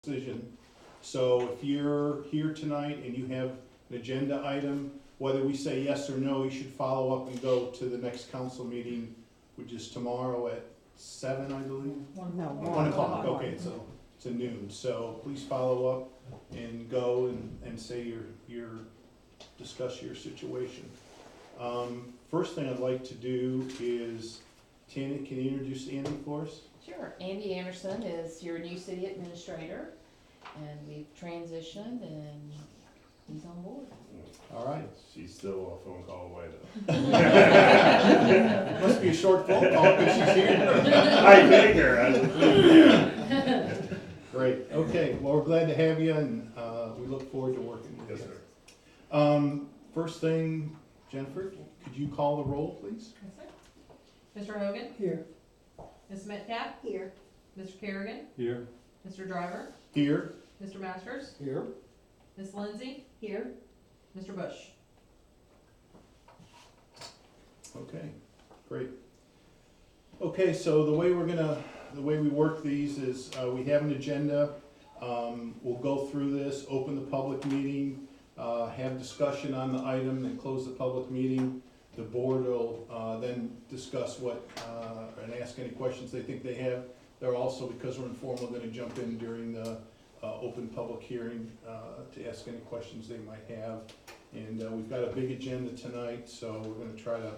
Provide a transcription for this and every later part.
decision. So if you're here tonight and you have an agenda item, whether we say yes or no, you should follow up and go to the next council meeting, which is tomorrow at 7, I believe? No, 1 o'clock, okay, so it's a noon. So please follow up and go and say discuss your situation. First thing I'd like to do is, Tanny, can you introduce Andy for us? Sure. Andy Anderson is your new city administrator, and we've transitioned, and he's on board. All right. She's still a phone call away Must be a short phone call because she's here. though. I figure. Great. Okay, well, we're glad to have you, and we look forward to working with Yes, you. sir. First thing, Jennifer, could you call the roll, please? Yes, sir. Mr. Hogan? Here. Ms. Metcalf? Here. Mr. Kerrigan? Here. Mr. Driver? Here. Mr. Masters? Here. Ms. Lindsay? Here. Mr. Bush? Okay, great. Okay, so the way we work these is, we have an agenda. We'll go through this, open the public meeting, have discussion on the item, then close the public meeting. The board will, then discuss and ask any questions they think they have. They're also, because we're informal, gonna jump in during the, open public hearing, to ask any questions they might have. And, we've got a big agenda tonight, so we're gonna try to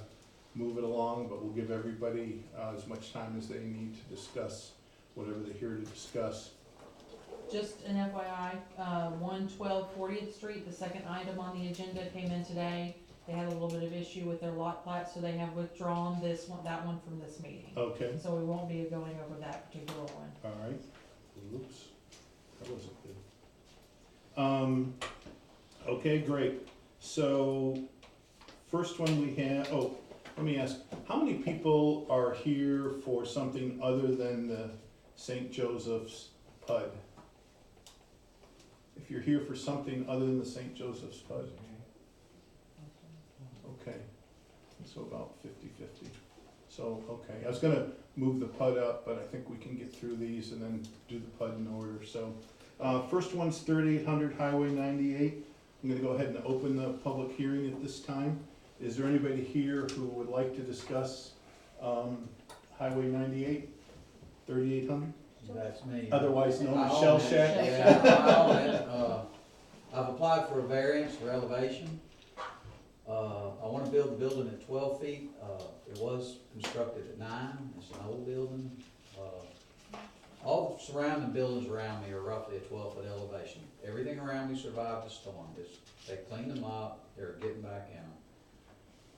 move it along, but we'll give everybody as much time as they need to discuss whatever they're here to discuss. Just an FYI, 112 40th Street, the second item on the agenda came in today. They had a little bit of issue with their lot plat, so they have withdrawn that one from this meeting. Okay, So we won't be going over that particular one. all right. Oops, that wasn't good. Okay, great. So, first one we have, let me ask, how many people are here for something other than the St. Joseph's PUD? If you're here for something other than the St. Joseph's PUD? Okay, so about 50-50. So, okay, I was gonna move the PUD up, but I think we can get through these and then do the PUD in order, so. First one's 3800 Highway 98. I'm gonna go ahead and open the public hearing at this time. Is there anybody here who would like to discuss, Highway 98, 3800? That's me. Otherwise known as I Shell own it. Shack? Yeah, I own it. I've applied for a variance for elevation. I wanna build the building at 12 feet. It was constructed at 9. It's an old building. All the surrounding buildings around me are roughly a 12-foot elevation. Everything around me survived the storm. They cleaned them up. They're getting back in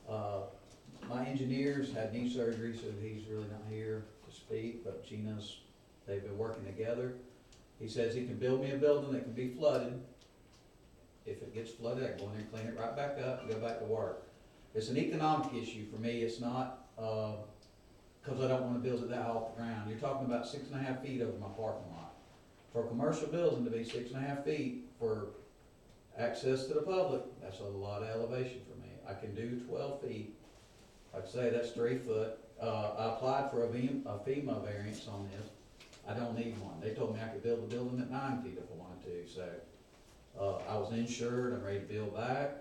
them. My engineers had knee surgery, so he's really not here to speak, but they've been working together. He says he can build me a building that can be flooded. If it gets flooded, I can go in there and clean it right back up and go back to work. It's an economic issue for me. It's not, cause I don't wanna build it that high off the ground. You're talking about 6.5 feet over my parking lot. For a commercial building to be 6.5 feet for access to the public, that's a lot of elevation for me. I can do 12 feet. Like I say, that's 3 foot. I applied for a FEMA variance on this. I don't need one. They told me I could build a building at 9 feet if I wanted to, so. I was insured, I'm ready to build back,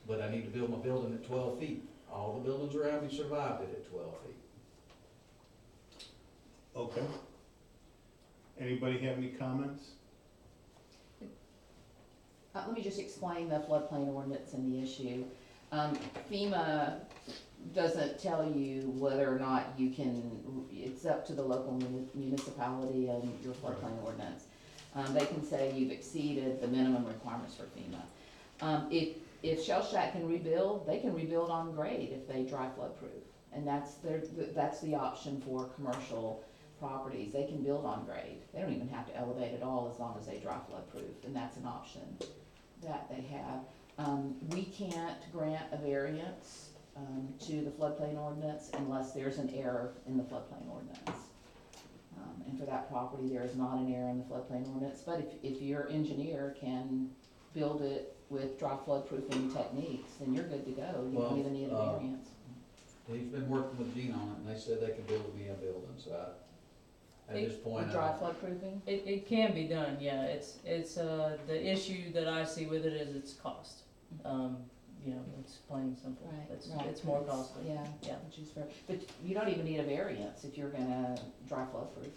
but I need to build my building at 12 feet. All the buildings around me survived it at 12 feet. Okay. Anybody have any comments? Let me just explain the floodplain ordinance and the issue. FEMA doesn't tell you whether or not you can, it's up to the local municipality and your floodplain ordinance. They can say you've exceeded the minimum requirements for FEMA. If Shell Shack can rebuild, they can rebuild on grade if they dry flood proof. And that's the option for commercial properties. They can build on grade. They don't even have to elevate at all as long as they dry flood proof, and that's an option that they have. We can't grant a variance to the floodplain ordinance unless there's an error in the floodplain ordinance. And for that property, there is not an error in the floodplain ordinance, but if your engineer can build it with dry flood proofing techniques, then you're good to go. You don't even need a variance. He's been working with Gene on it, and they said they could build me a building, so at this point. With dry flood proofing? It can be done, yeah, the issue that I see with it is its cost. You know, it's plain and simple, Right. it's more costly. Yeah, Yeah. which is fair. But you don't even need a variance if you're gonna dry flood proof.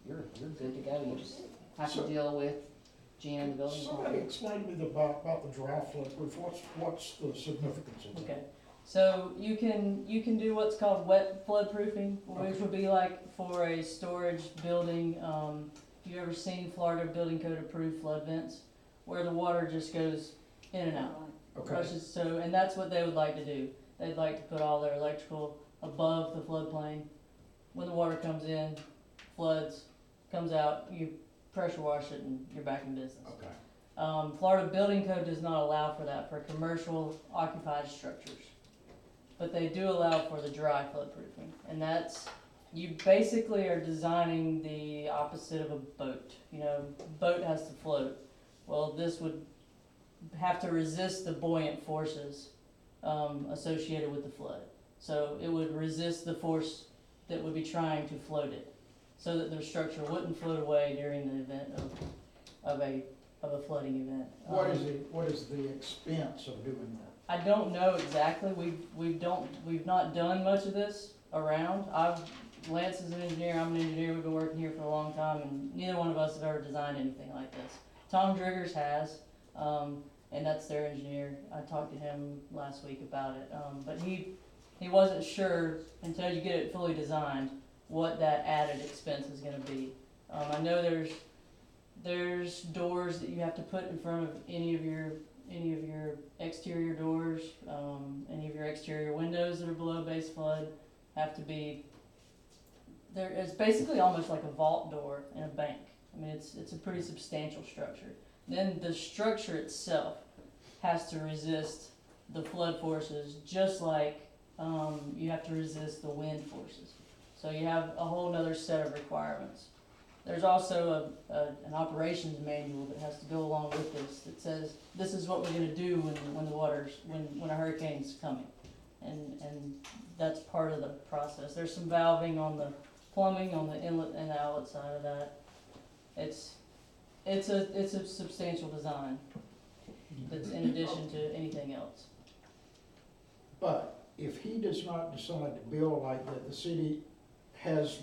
You're good to go. You just have to So- deal with Gina and the building Somebody department. explain to me about the dry flood proof, what's the significance of that? Okay, so you can do what's called wet flood proofing, which would be like for a storage building, you ever seen Florida Building Code approved flood vents? Where the water just goes in and out. Okay, Versus, so, and that's what they would like to do. They'd like to put all their electrical above the floodplain. When the water comes in, floods, comes out, you pressure wash it and you're back in business. okay. Florida Building Code does not allow for that for commercial occupied structures. But they do allow for the dry flood proofing, and that's, you basically are designing the opposite of a boat. You know, boat has to float. Well, this would have to resist the buoyant forces, associated with the flood. So it would resist the force that would be trying to float it, so that the structure wouldn't float away during the event of a flooding event. What is the expense of doing that? I don't know exactly, we've not done much of this around. Lance is an engineer, I'm an engineer, we've been working here for a long time, and neither one of us have ever designed anything like this. Tom Driggers has, and that's their engineer, I talked to him last week about it, but he wasn't sure until you get it fully designed, what that added expense is gonna be. I know there's doors that you have to put in front of any of your exterior doors, any of your exterior windows that are below base flood have to be, it's basically almost like a vault door in a bank. I mean, it's a pretty substantial structure. Then the structure itself has to resist the flood forces, just like, you have to resist the wind forces. So you have a whole nother set of requirements. There's also an operations manual that has to go along with this that says, this is what we're gonna do when a hurricane's coming. And that's part of the process. There's some valving on the plumbing, on the inlet and the outlet side of that. It's a substantial design that's in addition to anything else. But if he does not decide to build like that, the city has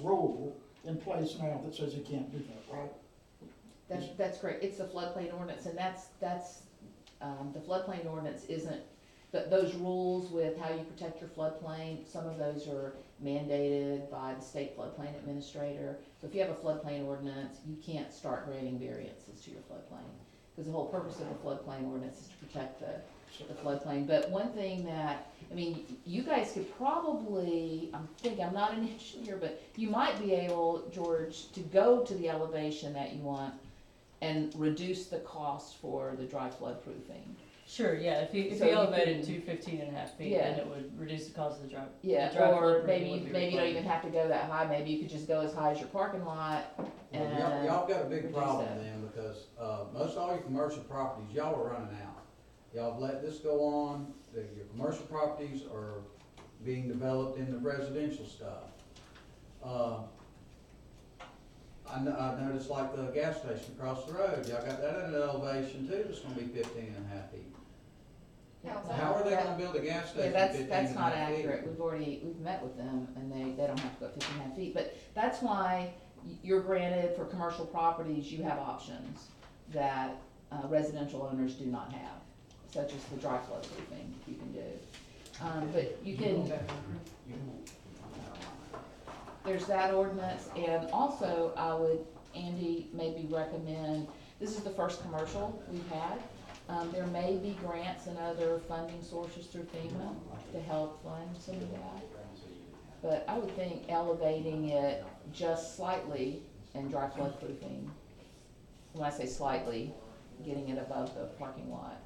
rule in place now that says he can't do that, right? That's correct. It's the floodplain ordinance, and that's, the floodplain ordinance isn't, those rules with how you protect your floodplain, some of those are mandated by the state floodplain administrator. So if you have a floodplain ordinance, you can't start granting variances to your floodplain. Because the whole purpose of the floodplain ordinance is to protect the floodplain. But one thing that, I mean, you guys could probably, I'm not an engineer, but you might be able, George, to go to the elevation that you want and reduce the cost for the dry flood proofing. Sure, yeah, if you So you elevated can- to 15.5 feet, Yeah. then it would reduce the cost of the dry. Yeah, the dry flood or proofing maybe would be you don't required. even have to go that high, maybe you could just go as high as your parking lot. Well, y'all got a big reduce problem that. then, because, most all your commercial properties, y'all are running out. Y'all have let this go on, your commercial properties are being developed into residential stuff. I noticed like the gas station across the road, y'all got that at an elevation too, it's gonna be 15.5 feet. How are they gonna build a gas Yeah, station that's 15.5 not feet? accurate, we've met with them, and they don't have to go 15.5 feet, but that's why you're granted for commercial properties, you have options that residential owners do not have, such as the dry flood proofing you can do. But you can, there's that ordinance, and also I would, Andy, maybe recommend, this is the first commercial we've had. There may be grants and other funding sources through FEMA to help fund some of that. But I would think elevating it just slightly and dry flood proofing, when I say slightly, getting it above the parking lot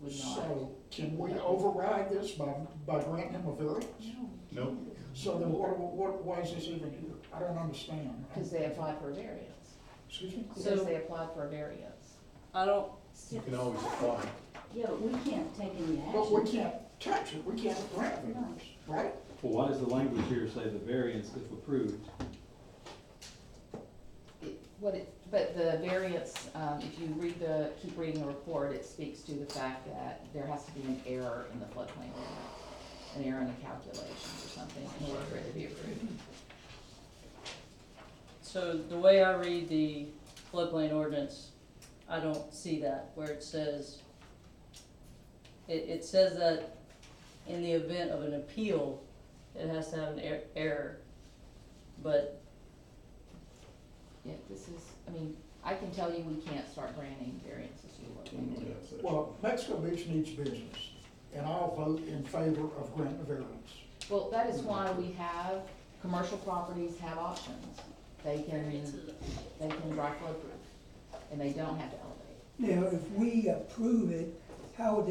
would not. So can we override this by granting him a variance? Nope. So then why is this even here? I don't understand. Because they applied for a variance. Excuse me? Because they applied for a variance. I don't, You can always apply. Yeah, but we can't take any But we action. can't touch it, we can't grant variance, right? Well, why does the language here say the variance, if approved, But the variance, if you keep reading the report, it speaks to the fact that there has to be an error in the floodplain ordinance, an error in the calculations or something in order for it to be approved. So the way I read the floodplain ordinance, I don't see that, where it says, it says that in the event of an appeal, it has to have an error. But, Yeah, I can tell you we can't start granting variances to the floodplain ordinance. Well, Mexico Beach needs business, and I'll vote in favor of granting a variance. Well, that is why we have, commercial properties have options. They can dry flood proof, and they don't have to elevate. Now, if we approve it, how is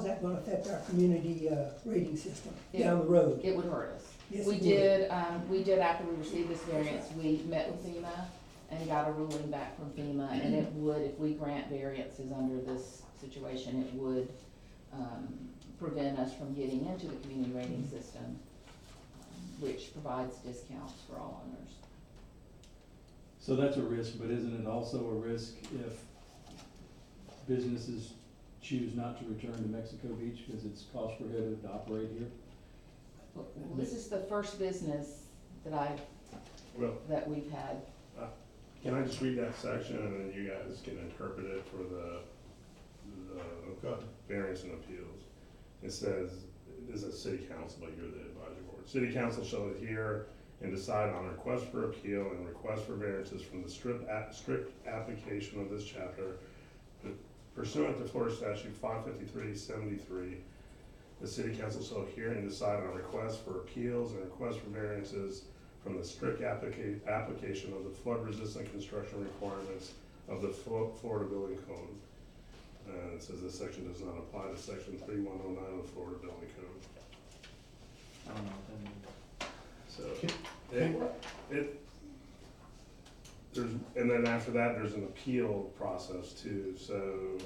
that gonna affect our community, rating system down the road? It would hurt us. Yes, We it did after we received this variance, we met with FEMA and got a ruling back from FEMA, and it would, if we grant variances under this situation, it would, prevent us from getting into the community rating system, which provides discounts for all owners. So that's a risk, but isn't it also a risk if businesses choose not to return to Mexico Beach because it's cost prohibitive to operate here? Well, this is the first business Well, that we've had. can I just read that section and then you guys can interpret it for the Go ahead. variance and appeals? It says, this is city council, but you're the advisory board. City council shall adhere and decide on request for appeal and request for variances from the strict application of this chapter pursuant to Florida statute 553-73. The city council shall hear and decide on requests for appeals and requests for variances from the strict application of the flood-resistant construction requirements of the Florida Building Code. It says this section does not apply to section 3109 of the Florida Building Code. I don't know what that means. So, and then after that, there's an appeal process too, so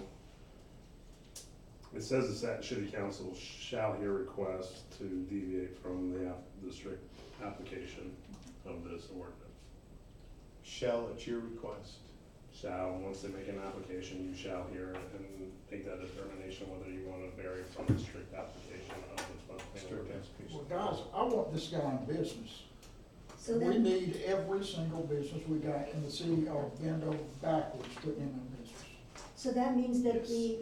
it says that city council shall hear requests to deviate from the strict application of this ordinance. Shall at your request. Shall, once they make an application, you shall hear and make that determination whether you want to vary from the strict application of the floodplain Strict ordinance. application. Well, guys, I want this guy in business. So We then, need every single business we got in the city or bend over backwards putting in a business. so that means that the,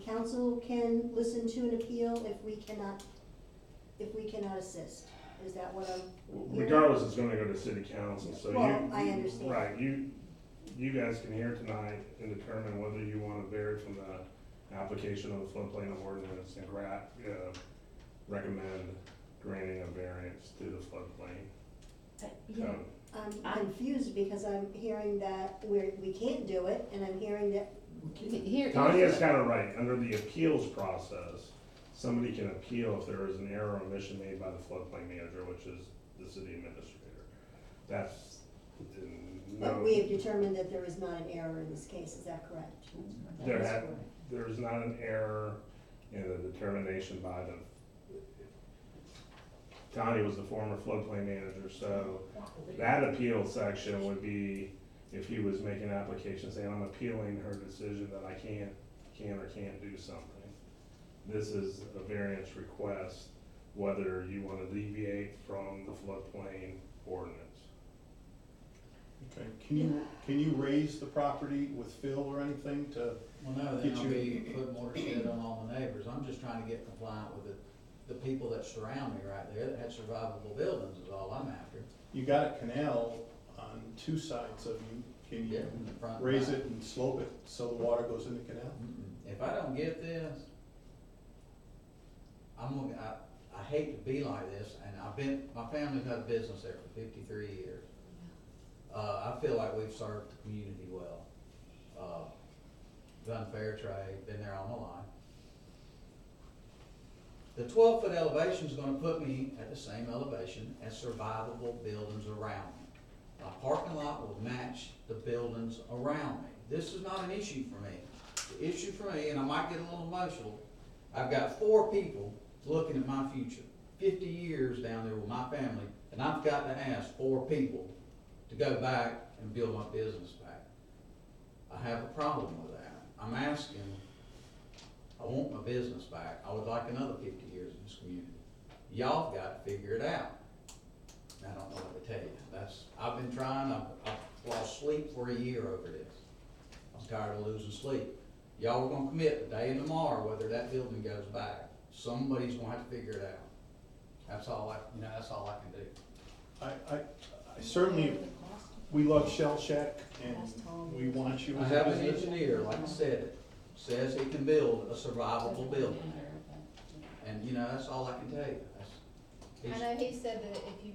council can listen to an appeal if we cannot assist? Is that what I'm hearing? Regardless, it's gonna go to city council, so Well, I understand. Right, you guys can hear tonight and determine whether you wanna vary from the application of the floodplain ordinance and recommend granting a variance to the floodplain Yeah, code. I'm confused because I'm hearing that we can't do it, and I'm hearing that, Tanya's kinda right, under the appeals process, somebody can appeal if there is an error or omission made by the floodplain manager, which is the city administrator. That's, but we have determined that there is not an error in this case, is that correct? there is not an error in the determination by the, Tanya was the former floodplain manager, so that appeal section would be if he was making an application saying, I'm appealing her decision that I can or can't do something. This is a variance request, whether you wanna deviate from the floodplain ordinance. Okay, can you raise the property with fill or anything to, Well, no, then Get I'll you- be putting more shit on all the neighbors. I'm just trying to get compliant with the people that surround me right there that have survivable buildings is all I'm after. you got a canal on two sides of you, can Yeah, you in the front and raise back. it and slope it so the water goes in the canal? Mm-mm. If I don't get this, I hate to be like this, and my family's had a business there for 53 years. I feel like we've served the community well. Done fair trade, been there all my life. The 12-foot elevation is gonna put me at the same elevation as survivable buildings around me. My parking lot will match the buildings around me. This is not an issue for me. The issue for me, and I might get a little emotional, I've got 4 people looking at my future, 50 years down there with my family, and I've got to ask 4 people to go back and build my business back. I have a problem with that. I'm asking, I want my business back. I would like another 50 years in this community. Y'all got to figure it out. I don't know what to tell you. I've been trying, I've lost sleep for a year over this. I'm tired of losing sleep. Y'all are gonna commit today and tomorrow whether that building goes back. Somebody's gonna have to figure it out. That's all that's all I can do. I certainly, we love Shell Shack and we want you I as a have an business. engineer, like I said, says he can build a survivable building. And, that's all I can tell you. I know he said that if you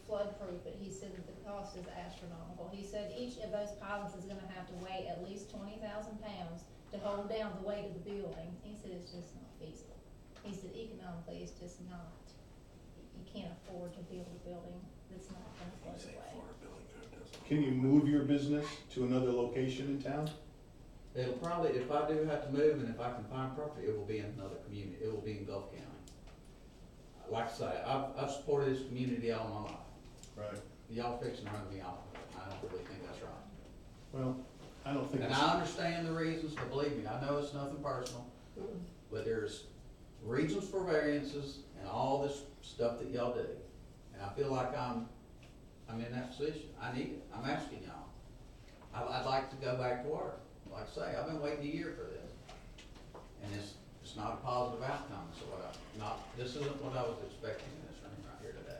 flood proof it, he said that the cost is astronomical. He said each of those pylons is gonna have to weigh at least 20,000 pounds to hold down the weight of the building. He said it's just not feasible. He said economically, it's just not. You can't afford to build a building that's not gonna flood away. Can you move your business to another location in town? It'll probably, if I do have to move and if I can find property, it will be in another community. It will be in Gulf County. Like I say, I've supported this community all my life. Right. Y'all fixing to run me off of it. I don't really think that's right. Well, I don't think And it's, I understand the reasons, but believe me, I know it's nothing personal. But there's reasons for variances and all this stuff that y'all do. And I feel like I'm in that position. I need it. I'm asking y'all. I'd like to go back to work. Like I say, I've been waiting a year for this. And it's not a positive outcome, so this isn't what I was expecting in this room right here today.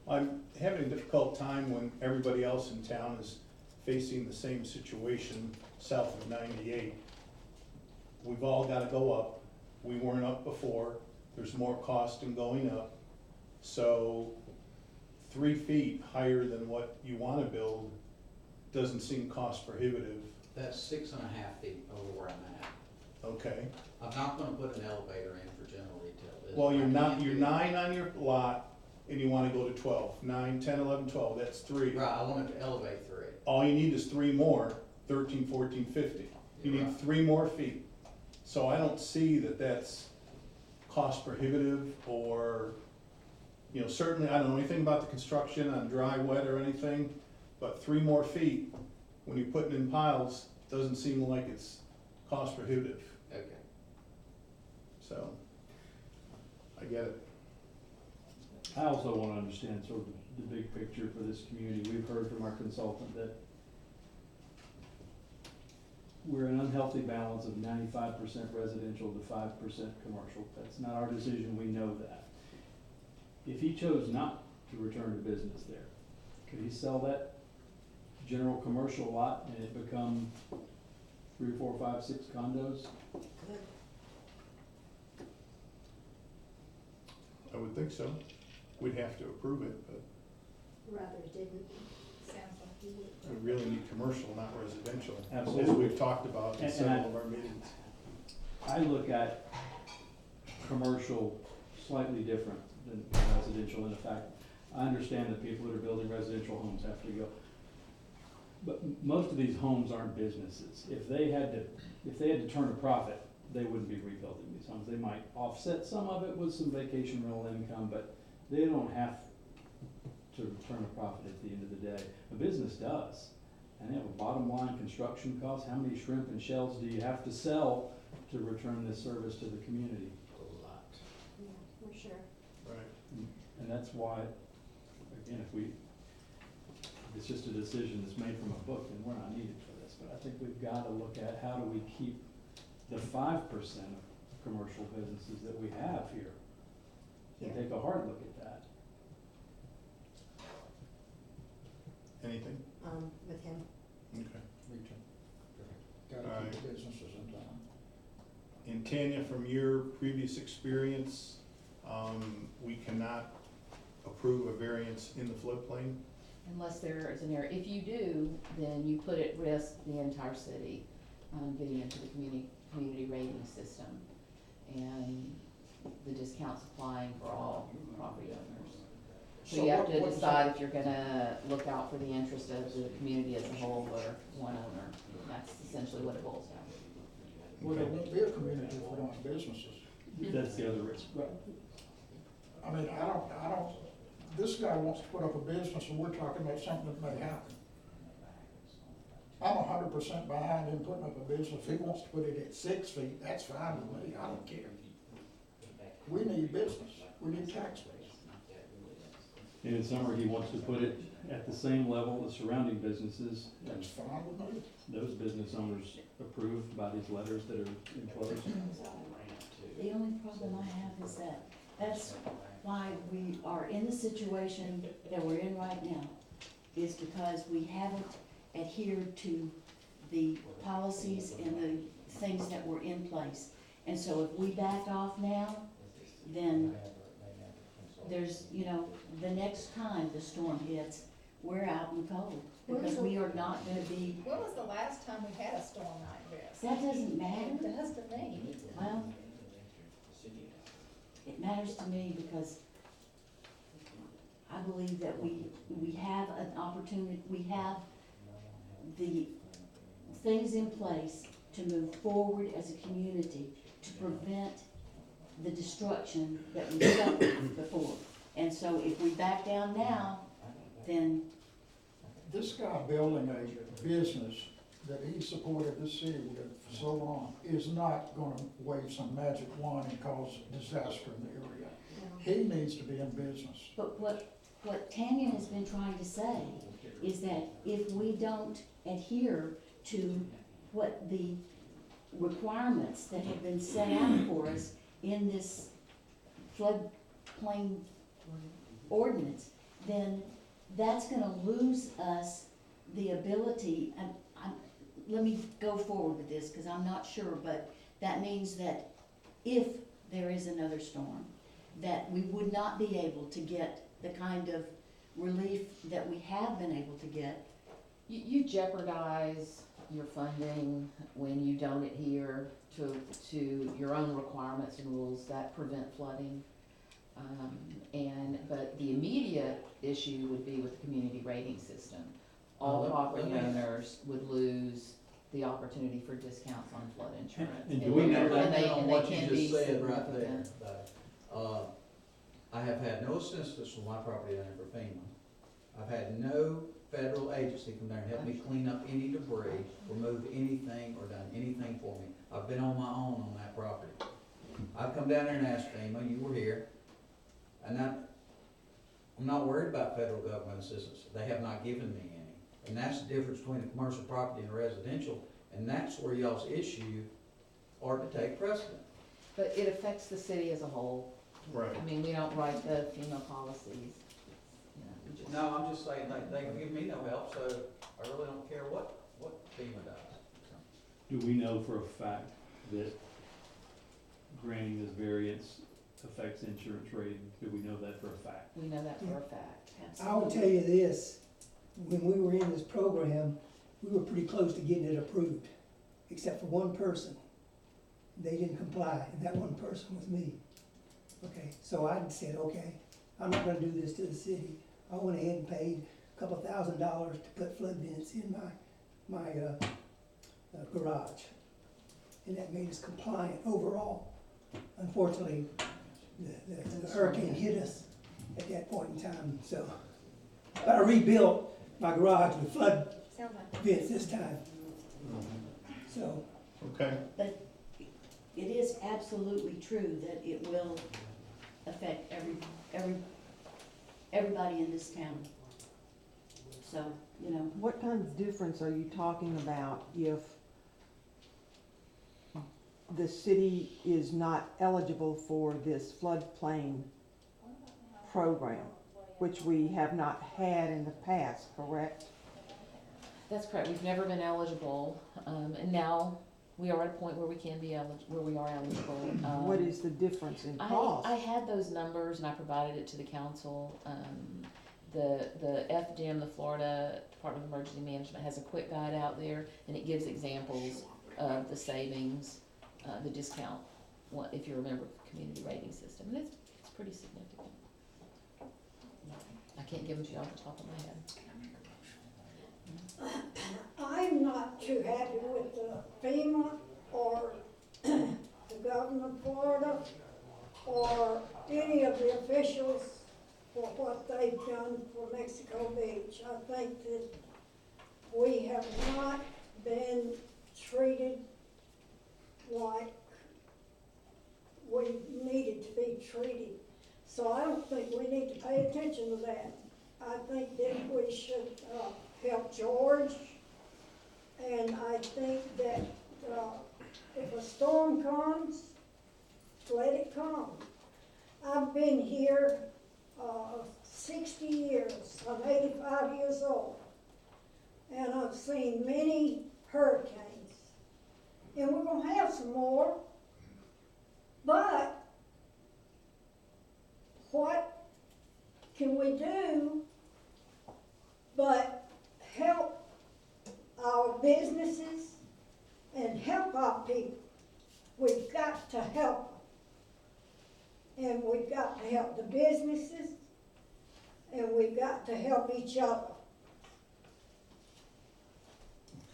I'm having a difficult time when everybody else in town is facing the same situation south of 98. We've all gotta go up. We weren't up before. There's more cost in going up. So 3 feet higher than what you wanna build doesn't seem cost prohibitive. That's 6.5 feet over where I'm at. Okay. I'm not gonna put an elevator in for general retail business. Well, I can't you're do 9 on your lot and you wanna go to 12. 9, 10, 11, 12, that's 3. Right, I wanted to elevate 3. All you need is 3 more, 13, 14, 15. You You're need right. 3 more feet. So I don't see that that's cost prohibitive or, certainly, I don't know anything about the construction on dry, wet or anything, but 3 more feet, when you're putting in piles, doesn't seem like it's cost prohibitive. Okay. So, I get it. I also want to understand sort of the big picture for this community. We've heard from our consultant that we're an unhealthy balance of 95% residential to 5% commercial. That's not our decision, we know that. If he chose not to return to business there, could he sell that general commercial lot and it become 3, 4, 5, 6 condos? I would think so. We'd have to approve it, but Rather didn't. Sounds like you would. we really need commercial, not residential. As Absolutely. we've talked about in And several of our meetings. I look at commercial slightly different than residential in the fact, I understand that people that are building residential homes have to go. But most of these homes aren't businesses. If they had to turn a profit, they wouldn't be rebuilding these homes. They might offset some of it with some vacation rental income, but they don't have to turn a profit at the end of the day. A business does. And they have a bottom line construction cost. How many shrimp and shells do you have to sell to return this service to the community? A lot. Yeah, for sure. Right. And that's why, again, if it's just a decision that's made from a book, then we're not needed for this. But I think we've got to look at how do we keep the 5% of commercial businesses that we have here and Yeah. take a hard look at that. Anything? With him. Okay. Gotta Alright. keep businesses in town. And Tanya, from your previous experience, we cannot approve a variance in the floodplain? Unless there is an error. If you do, then you put at risk the entire city, getting into the community rating system. And the discounts applying for all property owners. So you have to what does decide that- if you're gonna look out for the interest of the community as a whole or one owner. That's essentially what it boils down to. Well, there won't be a community if we don't have businesses. That's the other risk. I mean, I don't, this guy wants to put up a business and we're talking about something that may happen. I'm 100% behind him putting up a business. If he wants to put it at 6 feet, that's fine with me, I don't care. We need business, we need tax base. And in summer, he wants to put it at the same level as surrounding businesses, and That's fine with me. those business owners approve by these letters that are enclosed. The only problem I have is that that's why we are in the situation that we're in right now, is because we haven't adhered to the policies and the things that were in place. And so if we back off now, then there's, you know, the next time the storm hits, we're out in the cold, because we are not gonna be, When was the last time we had a storm like this? that doesn't matter. It does to me. Well, it matters to me because I believe that we have an opportunity, we have the things in place to move forward as a community to prevent the destruction that we suffered before. And so if we back down now, then This guy building a business that he supported the city with for so long is not gonna wave some magic wand and cause disaster in the area. He needs to be in business. but what Tanya has been trying to say is that if we don't adhere to what the requirements that have been set out for us in this floodplain ordinance, then that's gonna lose us the ability, let me go forward with this, cause I'm not sure, but that means that if there is another storm, that we would not be able to get the kind of relief that we have been able to get. You jeopardize your funding when you don't adhere to your own requirements and rules that prevent flooding. But the immediate issue would be with the community rating system. All Let property me- owners would lose the opportunity for discounts on flood insurance. And do we know that? And they On what you can just be said right there, significant. I have had no assistance from my property owner for FEMA. I've had no federal agency come there and help me clean up any debris, remove anything, or done anything for me. I've been on my own on that property. I've come down there and asked FEMA, you were here, and I'm not worried about federal government assistance. They have not given me any. And that's the difference between a commercial property and a residential, and that's where y'all's issue are to take precedent. But it affects the city as a whole. Right. I mean, we don't write the FEMA policies, you know, we just. No, I'm just saying, they give me no help, so I really don't care what FEMA does. Do we know for a fact that granting this variance affects insurance rating? Do we know that for a fact? We know that for a fact. I will tell you this, when we were in this program, we were pretty close to getting it approved, except for one person. They didn't comply, and that one person was me. Okay, so I said, okay, I'm not gonna do this to the city. I went ahead and paid a couple $1,000 to put flood vents in my garage. And that made us compliant overall. Unfortunately, the hurricane hit us at that point in time, so. But I rebuilt my garage with flood Sounds like. vents this time, so. Okay, But it is absolutely true that it will affect everybody in this town. So, you know, What kind of difference are you talking about if the city is not eligible for this floodplain program, which we have not had in the past, correct? That's correct, we've never been eligible, and now we are at a point where we can be where we are eligible. What is the difference in cost? I had those numbers and I provided it to the council. The FDM, the Florida Department of Emergency Management, has a quick guide out there, and it gives examples of the savings, the discount, if you remember the community rating system, and it's pretty significant. I can't give them to you off the top of my head. I'm not too happy with FEMA or the governor of Florida or any of the officials for what they've done for Mexico Beach. I think that we have not been treated like we needed to be treated. So I don't think we need to pay attention to that. I think that we should, help George. And I think that, if a storm comes, let it come. I've been here, 60 years. I'm 85 years old. And I've seen many hurricanes. And we're gonna have some more. But what can we do but help our businesses and help our people? We've got to help them. And we've got to help the businesses, and we've got to help each other.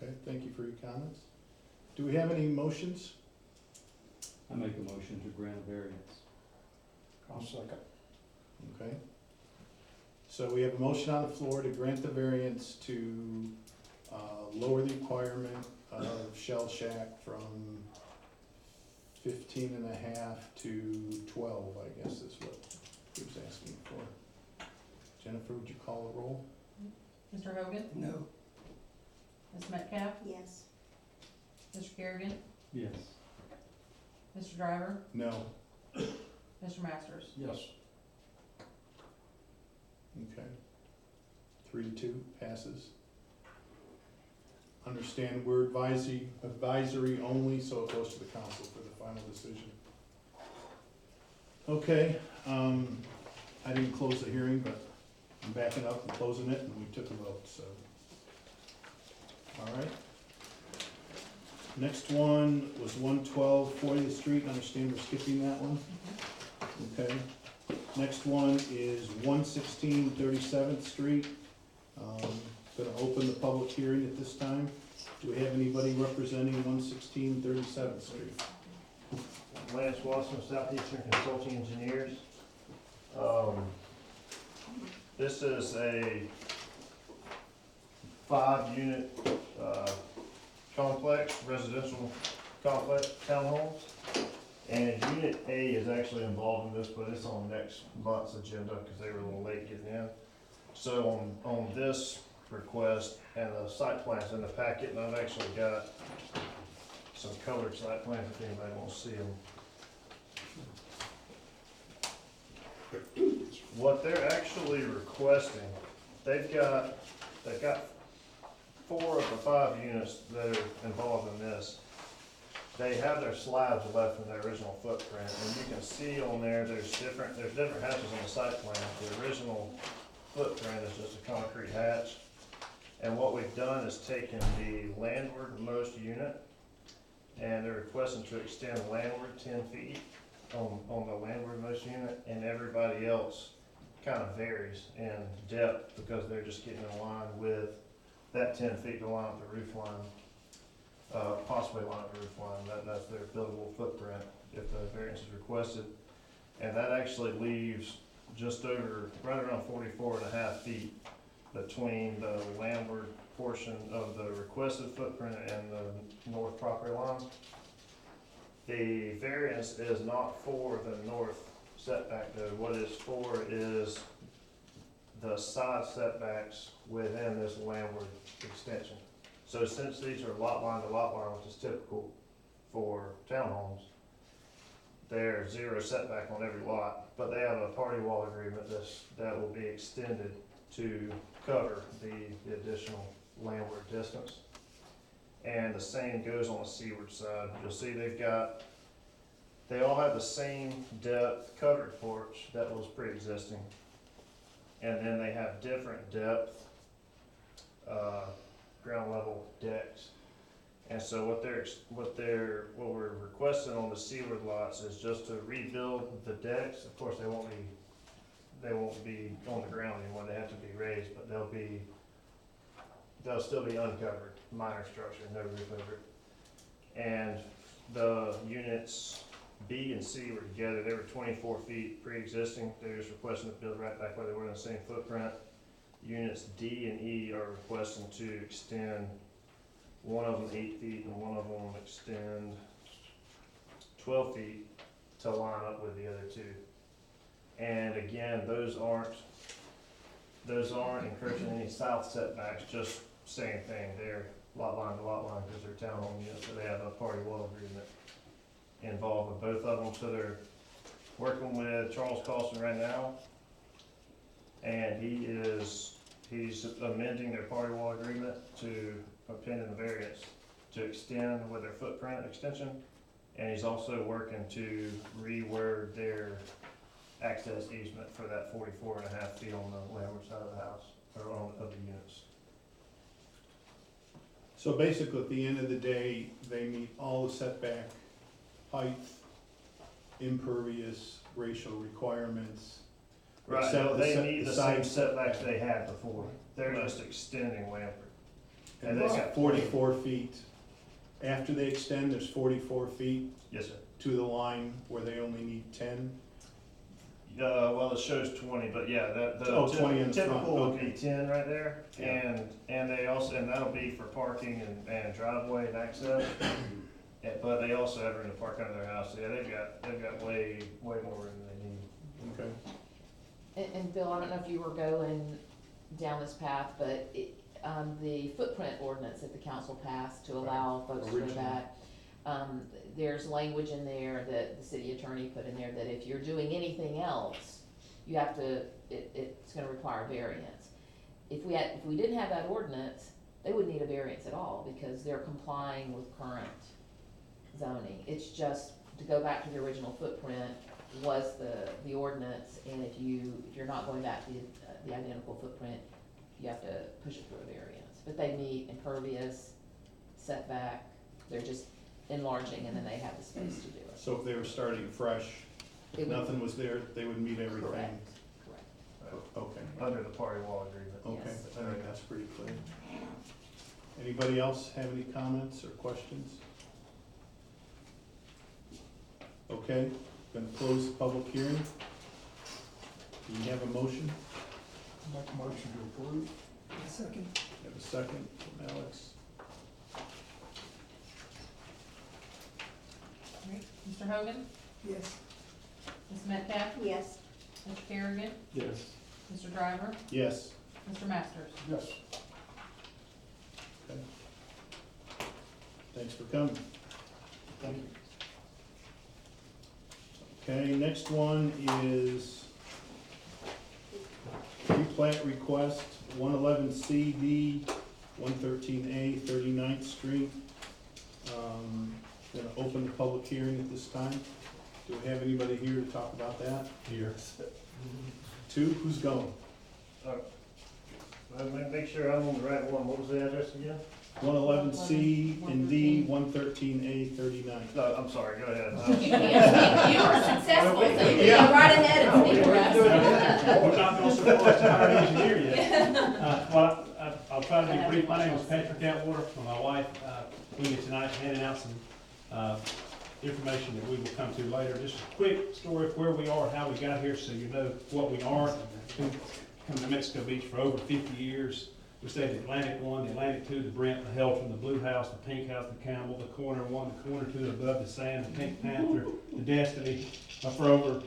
Okay, thank you for your comments. Do we have any motions? I make a motion to grant a variance. I'll second. Okay. So we have a motion on the floor to grant the variance to lower the requirement of Shell Shack from 15 and a half to 12, I guess is what he was asking for. Jennifer, would you call the roll? Mr. Hogan? No. Ms. Metcalf? Yes. Mr. Kerrigan? Yes. Mr. Driver? No. Mr. Masters? Yes. Okay. 3-2, passes. Understand we're advisory only, so it goes to the council for the final decision. Okay, I didn't close the hearing, but I'm backing up and closing it, and we took a vote, so. All right. Next one was 112 40th Street, understand we're skipping that one? Okay. Next one is 116 37th Street. Gonna open the public hearing at this time. Do we have anybody representing 116 37th Street? Lance Watson, Southeastern Consulting Engineers. This is a 5-unit complex, residential complex, townhomes. And Unit A is actually involved in this, but it's on next month's agenda because they were a little late getting in. So on this request, and the site plans in the packet, and I've actually got some colored site plans if anybody wants to see them. What they're actually requesting, they've got 4 of the 5 units that are involved in this. They have their slabs left from their original footprint, and you can see on there, there's different hatches on the site plan. The original footprint is just a concrete hatch. And what we've done is taken the landwardmost unit, and they're requesting to extend landward 10 feet on the landwardmost unit, and everybody else kind of varies in depth because they're just getting in line with that 10 feet to line up the roof line, possibly line up the roof line. That's their buildable footprint if the variance is requested. And that actually leaves just over, right around 44.5 feet between the landward portion of the requested footprint and the north property line. The variance is not for the north setback though. What it's for is the side setbacks within this landward extension. So since these are lot line to lot line, which is typical for townhomes, there's 0 setback on every lot, but they have a party wall agreement that will be extended to cover the additional landward distance. And the same goes on the seaward side. You'll see they all have the same depth covered porch that was pre-existing. And then they have different depth ground level decks. And so what we're requesting on the seaward lots is just to rebuild the decks. Of course, they won't be on the ground anymore. They have to be raised, but they'll still be uncovered, minor structure, no roof over it. And the units B and C were together. They were 24 feet pre-existing. They're just requesting to build right back where they were in the same footprint. units D and E are requesting to extend, one of them 8 feet and one of them extend 12 feet to line up with the other two. And again, those aren't encroaching any south setbacks, just same thing, they're lot line to lot line, because they're townhome units, so they have a party wall agreement involved with both of them, so they're working with Charles Carlson right now, and he's amending their party wall agreement to obtain the variance to extend with their footprint extension, and he's also working to reword their access easement for that 44.5 feet on the landward side of the house, or of the units. So basically, at the end of the day, they meet all the setback, height, impervious, racial requirements. Right, except they the need the side same setbacks they had before, they're just extending Lampert. And And they they got 44 feet. After they extend, there's 44 feet Yes, sir. to the line where they only need 10. Well, it shows 20, but yeah, Oh, 20 in the front, typical would okay. be 10 right there. Yeah. And they also, and that'll be for parking and driveway and access. But they also have room to park under their house. Yeah, they've got way more room than they need. Okay. And Bill, I don't know if you were going down this path, but the footprint ordinance that the council passed to allow folks to do that, there's language in there that the city attorney put in there that if you're doing anything else, you have to, it's gonna require variance. If we didn't have that ordinance, they wouldn't need a variance at all because they're complying with current zoning. It's just to go back to the original footprint was the ordinance, and if you're not going back to the identical footprint, you have to push it through a variance. But they meet impervious, setback, they're just enlarging and then they have the space to do it. So if they were starting fresh, It would- nothing was there, they would meet everything? Correct, correct. Okay, Under the party wall agreement. okay, Yes. I think that's pretty clear. Anybody else have any comments or questions? Okay, gonna close the public hearing. Do you have a motion? Make a motion to approve. Second. Have a second from Alex? Alright, Mr. Hogan, Yes. Ms. Metcalf, Yes. Mr. Kerrigan, Yes. Mr. Driver, Yes. Mr. Masters. Yes. Okay. Thanks for coming. Thank you. Okay, next one is replat request, 111 CD, 113A, 39th Street. Gonna open the public hearing at this time. Do we have anybody here to talk about that? Here. Two, who's going? Make sure I'm on the right one. What was the address again? 111 C and D, 113A, 39. No, I'm sorry, go ahead. You were successful, so you can go right ahead and speak for us. We're not going so far as to hire an engineer yet. Well, I'll try to be brief. My name is Patrick Atwater, and my wife, we are tonight handing out some information that we will come to later. Just a quick story of where we are, how we got here, so you know what we are. We've come to Mexico Beach for over 50 years. We stayed at Atlantic 1, the Atlantic 2, the Brent, the Helton, the Blue House, the Pink House, the Campbell, the Corner 1, the Corner 2, Above the Sand, the Pink Panther, the Destiny, for over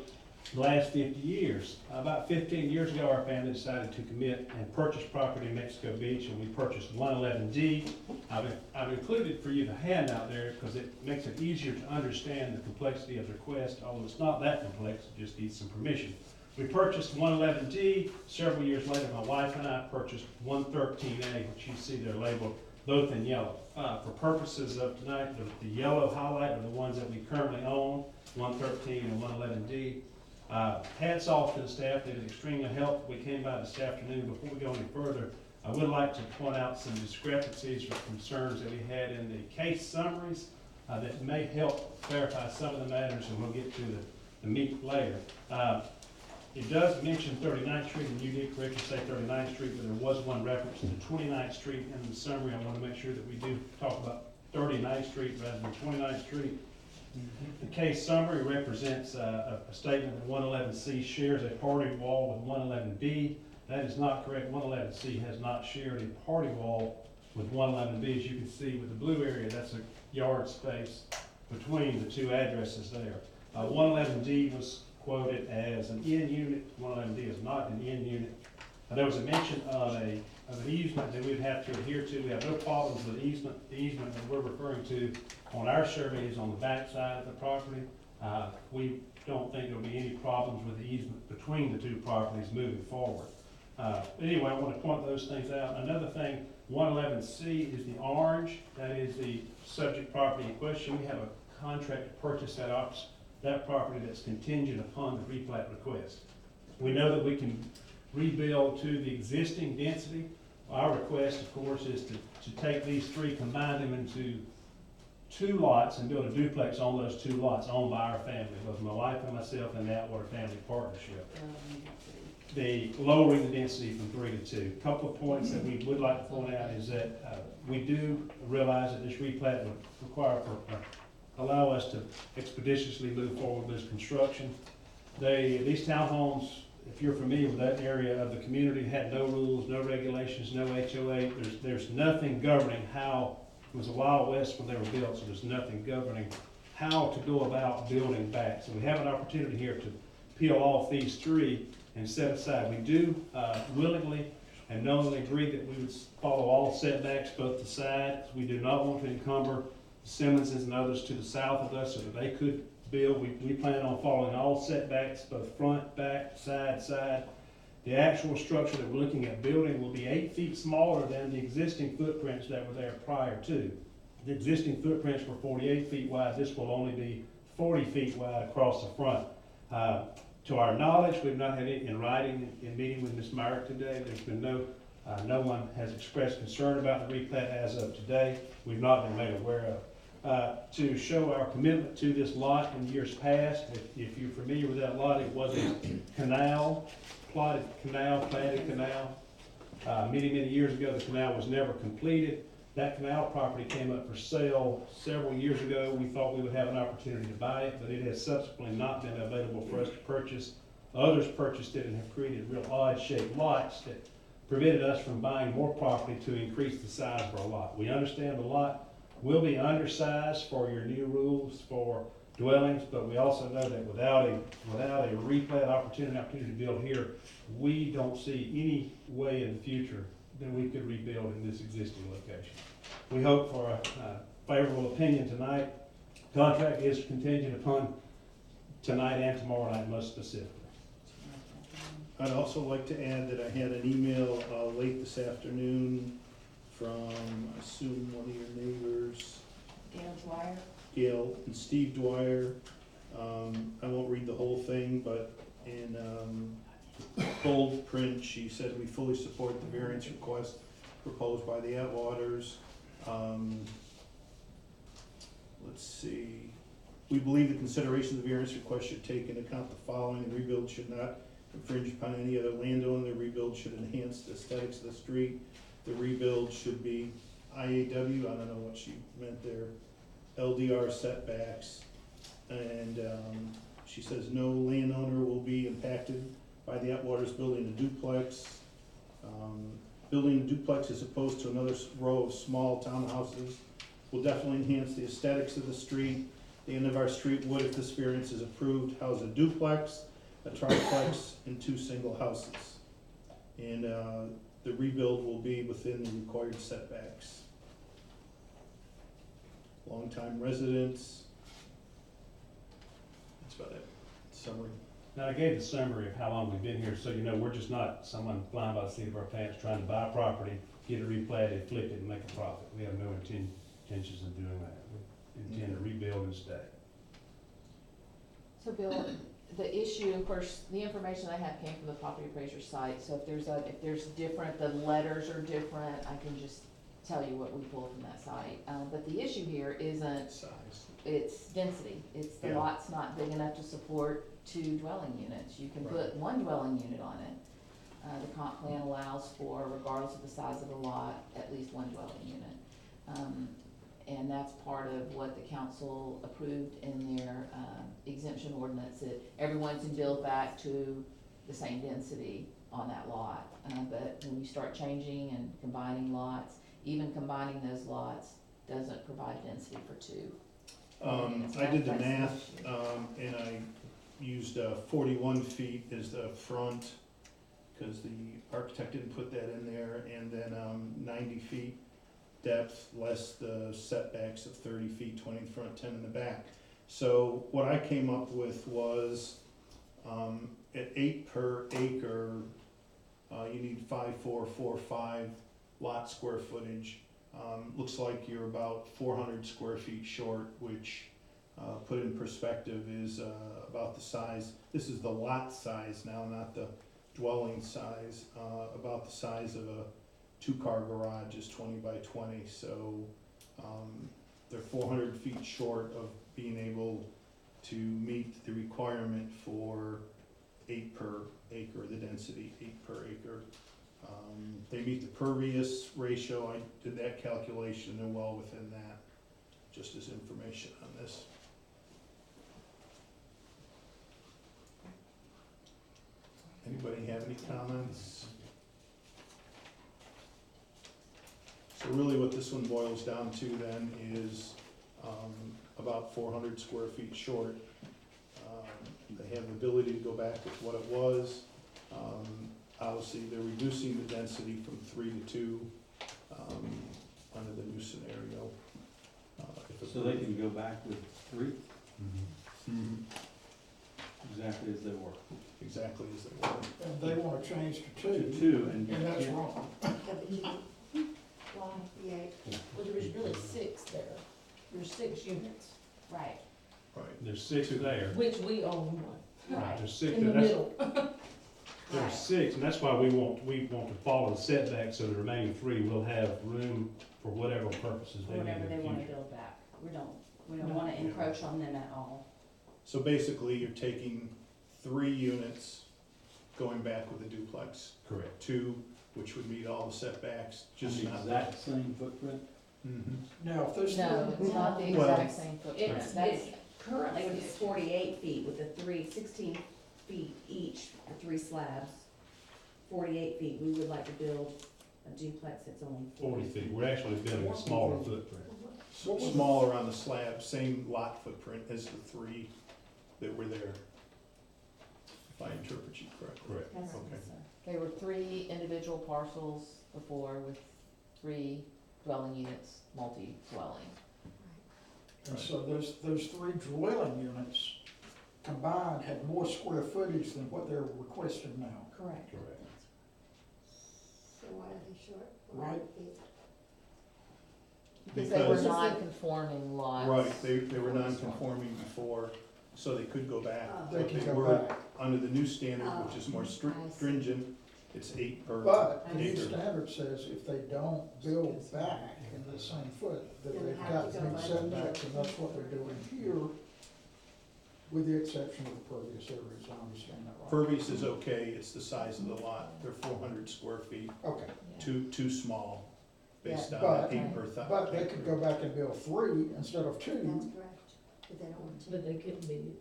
the last 50 years. About 15 years ago, our family decided to commit and purchase property in Mexico Beach, and we purchased 111D. I've included for you the handout there because it makes it easier to understand the complexity of the request, although it's not that complex, it just needs some permission. We purchased 111D. Several years later, my wife and I purchased 113A, which you see they're labeled both in yellow. For purposes of tonight, the yellow highlight are the ones that we currently own, 113 and 111D. Hats off to the staff, they've been extremely helpful. We came by this afternoon. Before we go any further, I would like to point out some discrepancies or concerns that we had in the case summaries that may help clarify some of the matters, and we'll get to the meat later. It does mention 39th Street, and you did correctly say 39th Street, but there was one reference to 29th Street in the summary. I want to make sure that we do talk about 39th Street rather than 29th Street. The case summary represents a statement that 111C shares a party wall with 111B. That is not correct. 111C has not shared a party wall with 111B. As you can see with the blue area, that's a yard space between the two addresses there. 111D was quoted as an in unit. 111D is not an in unit. There was a mention of an easement that we'd have to adhere to. We have no problems with easement. The easement that we're referring to on our survey is on the back side of the property. We don't think there'll be any problems with the easement between the two properties moving forward. Anyway, I want to point those things out. Another thing, 111C is the orange. That is the subject property in question. We have a contract to purchase that property that's contingent upon the replat request. We know that we can rebuild to the existing density. Our request, of course, is to take these three, combine them into 2 lots and build a duplex on those 2 lots owned by our family, both my wife and myself and the Atwater Family Partnership. The lowering the density from 3 to 2. A couple of points that we would like to point out is that we do realize that this replat would require allow us to expeditiously move forward with this construction. These townhomes, if you're familiar with that area of the community, had no rules, no regulations, no HOA. There's nothing governing how, it was a Wild West when they were built, so there's nothing governing how to go about building back. So we have an opportunity here to peel off these 3 and set aside. We do willingly and knowingly agree that we would follow all setbacks, both the sides. We do not want to encumber Simmonses and others to the south of us so that they could build. We plan on following all setbacks, both front, back, side. The actual structure that we're looking at building will be 8 feet smaller than the existing footprints that were there prior to. The existing footprints were 48 feet wide. This will only be 40 feet wide across the front. To our knowledge, we've not had it in writing in meeting with Ms. Myrick today. There's been no one has expressed concern about the replat as of today. We've not been made aware of. To show our commitment to this lot in years past, if you're familiar with that lot, it was a canal, planted canal. Many years ago, the canal was never completed. That canal property came up for sale several years ago. We thought we would have an opportunity to buy it, but it has subsequently not been available for us to purchase. Others purchased it and have created real odd-shaped lots that prevented us from buying more property to increase the size of our lot. We understand the lot will be undersized for your new rules for dwellings, but we also know that without a replat opportunity to build here, we don't see any way in the future that we could rebuild in this existing location. We hope for a favorable opinion tonight. Contract is contingent upon tonight and tomorrow night, most specifically. I'd also like to add that I had an email late this afternoon from, I assume, one of your neighbors, Gail Dwyer? Gail and Steve Dwyer. I won't read the whole thing, but in bold print, she said we fully support the variance request proposed by the Atwaters. Let's see. We believe the consideration of the variance request should take into account the following. The rebuild should not infringe upon any other landowner. The rebuild should enhance the aesthetics of the street. The rebuild should be IAW, I don't know what she meant there, LDR setbacks. And she says no landowner will be impacted by the Atwaters building a duplex. Building a duplex as opposed to another row of small townhouses will definitely enhance the aesthetics of the street. The end of our street would, if this variance is approved, house a duplex, a triplex, and 2 single houses. And the rebuild will be within the required setbacks. Longtime residents. That's about it. Summary. Now, I gave the summary of how long we've been here, so you know we're just not someone flying by the seat of our pants trying to buy property, get it replatted, flip it, and make a profit. We have no intentions of doing that. We intend to rebuild and stay. So Bill, the issue, of course, the information I have came from the property appraiser site, so if there's different, the letters are different, I can just tell you what we pulled from that site. But the issue here isn't, Size. it's density. It's the Yeah. lot's not big enough to support 2 dwelling units. You can Right. put 1 dwelling unit on it. The comp plan allows for, regardless of the size of the lot, at least 1 dwelling unit. And that's part of what the council approved in their exemption ordinance, that everyone can build back to the same density on that lot. But when you start changing and combining lots, even combining those lots doesn't provide density for two. I did the math, and I used 41 feet as the front, because the architect didn't put that in there, and then 90 feet depth, less the setbacks of 30 feet, 20 in front, 10 in the back. So what I came up with was, at 8 per acre, you need 5,445 lot square footage. Looks like you're about 400 square feet short, which, put in perspective, is about the size, this is the lot size now, not the dwelling size, about the size of a two-car garage is 20 by 20, so they're 400 feet short of being able to meet the requirement for 8 per acre, the density, 8 per acre. They meet the pervious ratio, I did that calculation, they're well within that, just as information on this. Anybody have any comments? So really what this one boils down to then is about 400 square feet short. They have the ability to go back with what it was. Obviously, they're reducing the density from 3 to 2 under the new scenario. So they can go back with 3, Mhm. exactly as they were. Exactly as they were. And they wanna change to To two, 2, and you and that's can't, wrong. Why? Yeah, Well, there was really 6 there. There's 6 units. Right. Right. There's 6 there. Which we own one. Right, there's 6 In the there. middle. There's 6, and that's why we want to follow the setback, so the remaining 3 will have room for whatever purposes they need Whatever in they the wanna future. build back. We don't wanna encroach on them at all. So basically, you're taking 3 units, going back with a duplex. Correct. 2, which would meet all the setbacks, just the not. exact same footprint. Mhm. Now, if there's No, three, it's not the Well- exact same footprint. It's, That's, it's currently it's 48 feet with the 16 feet each, the 3 slabs. 48 feet, we would like to build a duplex that's only 40 feet, we're actually building a smaller footprint. Smaller on the slab, same lot footprint as the 3 that were there. If I interpret you correctly. Correct. That's Okay. They were 3 individual parcels before with 3 dwelling units, multi-dwelling. and so those 3 dwelling units combined had more square footage than what they're requesting now, Correct. Correct. so why are they short? right? Because they were Because- non-conforming lots. Right, they were non-conforming before, so they could go back. Oh. They But can they go were back. under the new standard, which is more I see. stringent, it's 8 per But the new acre. standard says if they don't build back in the same foot, that Then they've they have got to to go meet by setbacks, and that's what they're doing here, with the exception of the pervious areas, I understand that right? Pervious is okay, it's the size of the lot, they're 400 square feet, Okay, too small, based Yeah, on but- the 8 per thousand. but they could go back and build 3 instead of 2, That's correct, but they don't want to. But they couldn't be.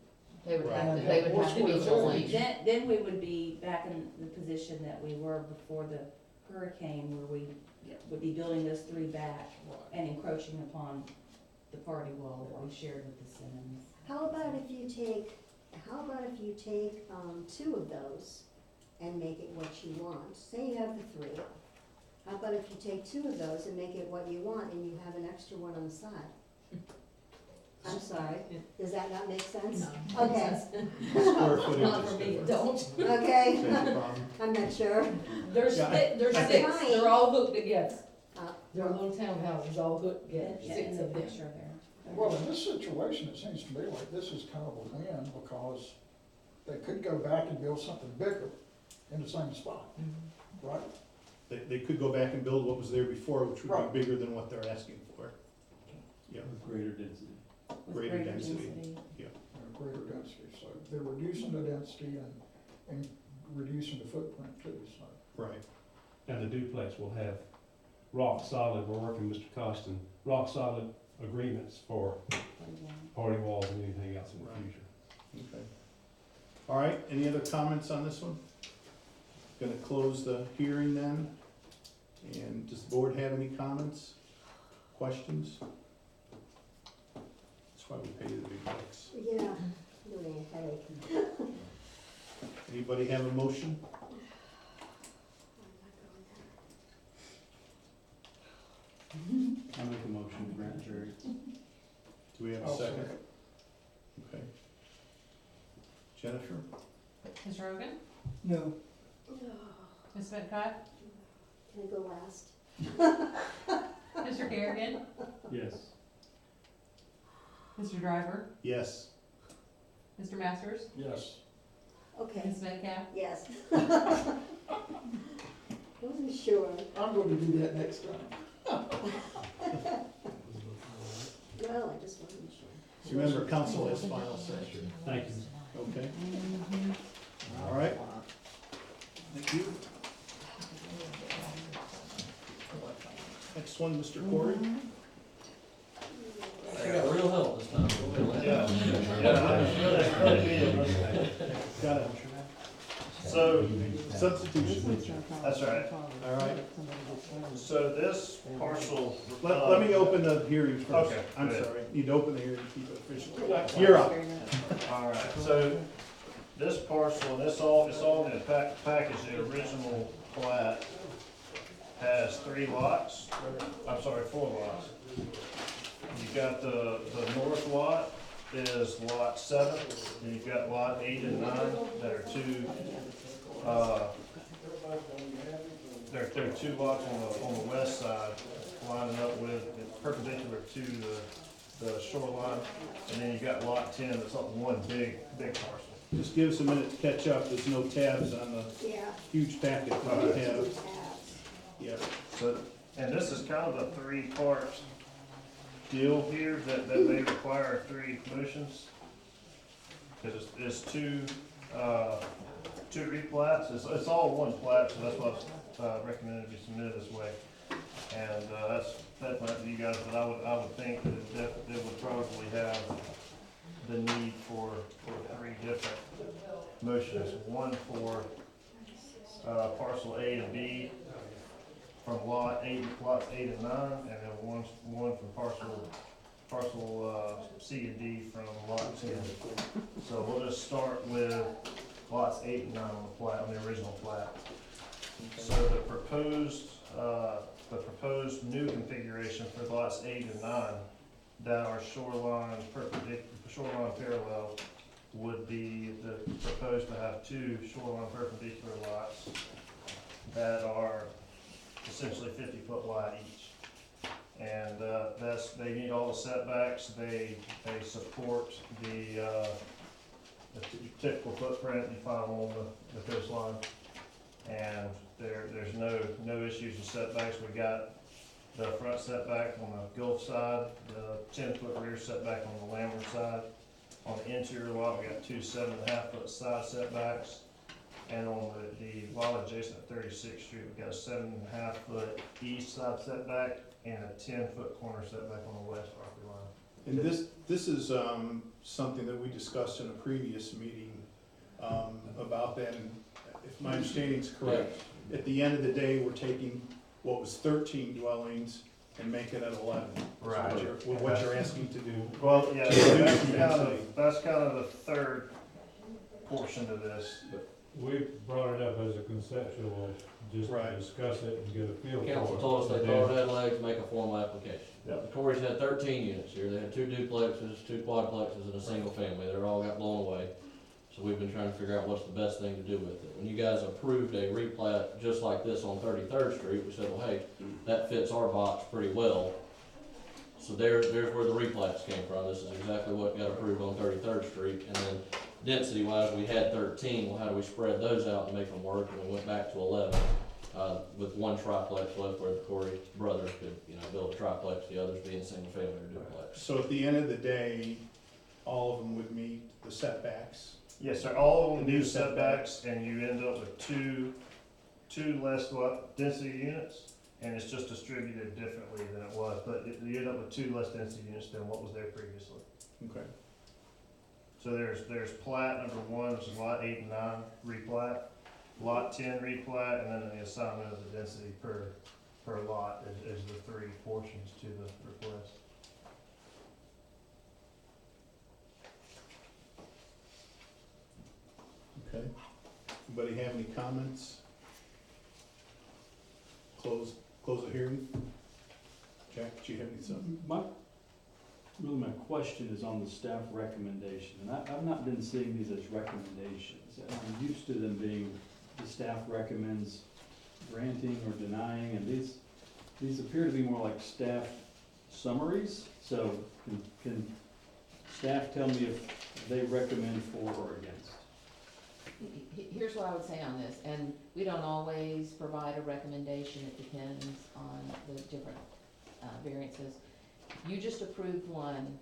They would Right. have to, And they have would more have to be square joined. footage. Then we would be back in the position that we were before the hurricane, where we would be building those 3 back and encroaching upon the party wall that we shared with the Simmons. How about if you take 2 of those and make it what you want? Say you have the 3. How about if you take 2 of those and make it what you want and you have an extra one on the side? I'm sorry, does that not make sense? No. Okay, Square footage Not is for me, different. don't. okay, Same problem. I'm not sure. There's Yeah, there's I 6, think- they're all hooked together. Uh, They're little townhouses all hooked together, Yeah, 6 in the of them. picture there. well, in this situation, it seems to me like this is kind of a win, because they could go back and build something bigger in the same spot, right? They could go back and build what was there before, which would Right. be bigger than what they're asking for. Yeah, With greater density. With Greater density. Greater density, so they're reducing the density and reducing the footprint too, so. right. And the duplex will have rock solid, we're working with Mr. Costin, rock solid agreements for party walls and anything else in the Right. future. Okay. All right, any other comments on this one? Gonna close the hearing then. And does the board have any comments, questions? That's why we pay you the big bucks. Yeah, giving me a headache. Anybody have a motion? I make a motion to grant Jerry. Do we have a I'll second? second. Okay. Jennifer? Mr. Rogan? No, Ms. Metcalf? Can I go last? Mr. Kerrigan? Yes. Mr. Driver? Yes. Mr. Masters? Yes. Okay, Ms. Metcalf? yes. Wasn't sure. I'm gonna do that next time. Well, I just wasn't sure. Remember, council has final say. Thank you. Okay? All right. Thank you. Next one, Mr. Corey. I got real help this time. Yeah, that's really good. Got it. So, Substitution. that's right. All right. So this parcel. Let me open the hearing first. Okay, I'm good. sorry. Need to open the hearing, keep it official. You're up. All right, so this parcel, and it's all in the package, the original plat has 3 lots, I'm sorry, 4 lots. You've got the north lot is lot 7, and you've got lot 8 and 9 that are two, there are 2 lots on the west side lining up with, perpendicular to the shoreline, and then you've got lot 10 that's up one big parcel. Just give us a minute to catch up. There's no tabs on the Yeah. huge packet that we have. Yeah. So, and this is kind of a 3-part deal here that may require 3 motions. Cause it's 2 replats, it's all one plat, so that's why I recommended you submit it this way. And, that's not up to you guys, but I would think that it would probably have the need for 3 different motions. One for, parcel A and B from lots 8 and 9, and then one from parcel C and D from lot 10. So we'll just start with lots 8 and 9 on the plat, on the original plat. So the proposed new configuration for lots 8 and 9 that are shoreline parallel would be proposed to have 2 shoreline perpendicular lots that are essentially 50-foot wide each. And they meet all the setbacks, they support the typical footprint you find along the coastline. And there's no issues with setbacks. We got the front setback on the Gulf side, the 10-foot rear setback on the landward side. On the interior lot, we got 2 7.5-foot side setbacks. And on the lot adjacent to 36th Street, we got a 7.5-foot east side setback and a 10-foot corner setback on the west property line. And this is something that we discussed in a previous meeting about that. And if my understanding is correct, at the end of the day, we're taking what was 13 dwellings and make it at 11. Right. What you're asking to do. Well, yeah, To so reduce the density. that's kind of the third portion to this. We brought it up as a conceptual, just to Right. discuss it and get a feel for it. Council told us they thought it had legs, make a formal application. Yeah. The Corey's had 13 units here, they had 2 duplexes, 2 quadplexes, and a single family, they're all got blown away. So we've been trying to figure out what's the best thing to do with it. When you guys approved a replat just like this on 33rd Street, we said, well, hey, that fits our box pretty well. So there's where the replats came from, this is exactly what got approved on 33rd Street. And then density wise, we had 13, well, how do we spread those out and make them work? And we went back to 11, with 1 triplex left where the Corey brothers could, build a triplex, the others being single family or duplex. So at the end of the day, all of them would meet the setbacks. Yes, they're all on the new setbacks, and you end up with two less density units, and it's just distributed differently than it was, but you end up with 2 less density units than what was there previously. Okay. So there's plat number 1, which is lot 8 and 9 replat. lot 10 replat, and then the assignment of the density per lot is the three portions to the request. Okay. Anybody have any comments? Close the hearing? Jack, do you have any something? Really my question is on the staff recommendation, and I've not been seeing these as recommendations. I'm used to them being, the staff recommends granting or denying, and these appear to be more like staff summaries. So can staff tell me if they recommend for or against? Here's what I would say on this, and we don't always provide a recommendation, it depends on the different variances. You just approved one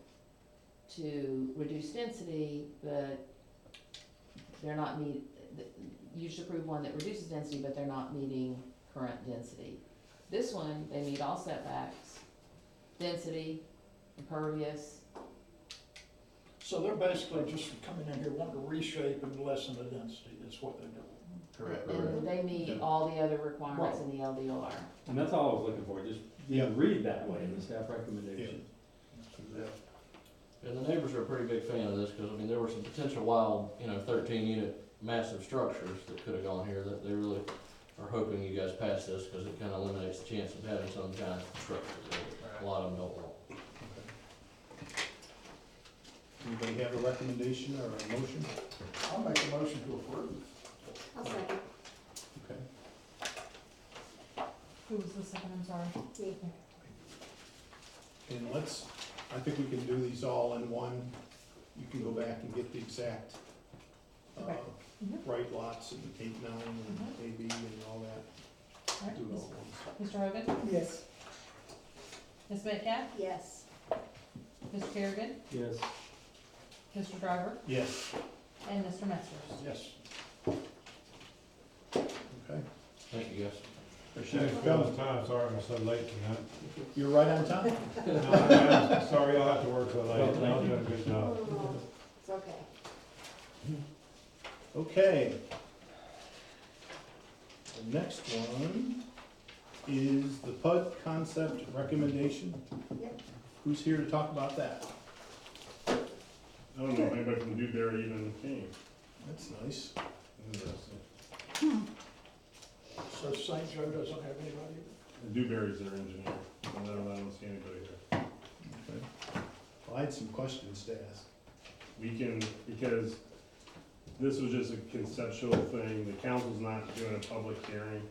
to reduce density, but they're not you just approved one that reduces density, but they're not meeting current density. This one, they meet all setbacks, density, impervious. So they're basically just coming in here wanting to reshape and lessen the density, that's what they're doing. Correct. And they meet Yeah. all the other requirements in the LDR. And that's all I was looking for, just, read that way in the staff recommendation. And the neighbors are a pretty big fan of this, cause I mean, there were some potential wild, 13-unit massive structures that could've gone here, that they really are hoping you guys pass this, cause it kinda eliminates the chance of having some giant structure that a lot of them don't want. Anybody have a recommendation or a motion? I'll make a motion to approve. I'll second. Okay. Who was the second, I'm sorry? Me. And I think we can do these all in one. You can go back and get the exact, Okay. right lots and 8, 9, and AB and all that. Alright, Do it all at once. Mr. Hogan? Yes. Ms. Metcalf? Yes. Mr. Kerrigan? Yes. Mr. Driver? Yes, And Mr. Metzger? Yes. okay. Thank you, guys. Appreciate it. Fellas, time, sorry I'm so late tonight. You're right on time. No, I'm sorry y'all have to work so late, Well, thank y'all you. doing a good job. Oh, it's okay. Okay. The next one is the PUD concept recommendation. Yep. Who's here to talk about that? I don't know if anybody from Dewberry even came. That's nice. Interesting. So St. Joe doesn't have anybody? Dewberry's their engineer, and I don't see anybody here. Okay. Well, I had some questions to ask. We can, because this was just a conceptual thing, the council's not doing a public hearing,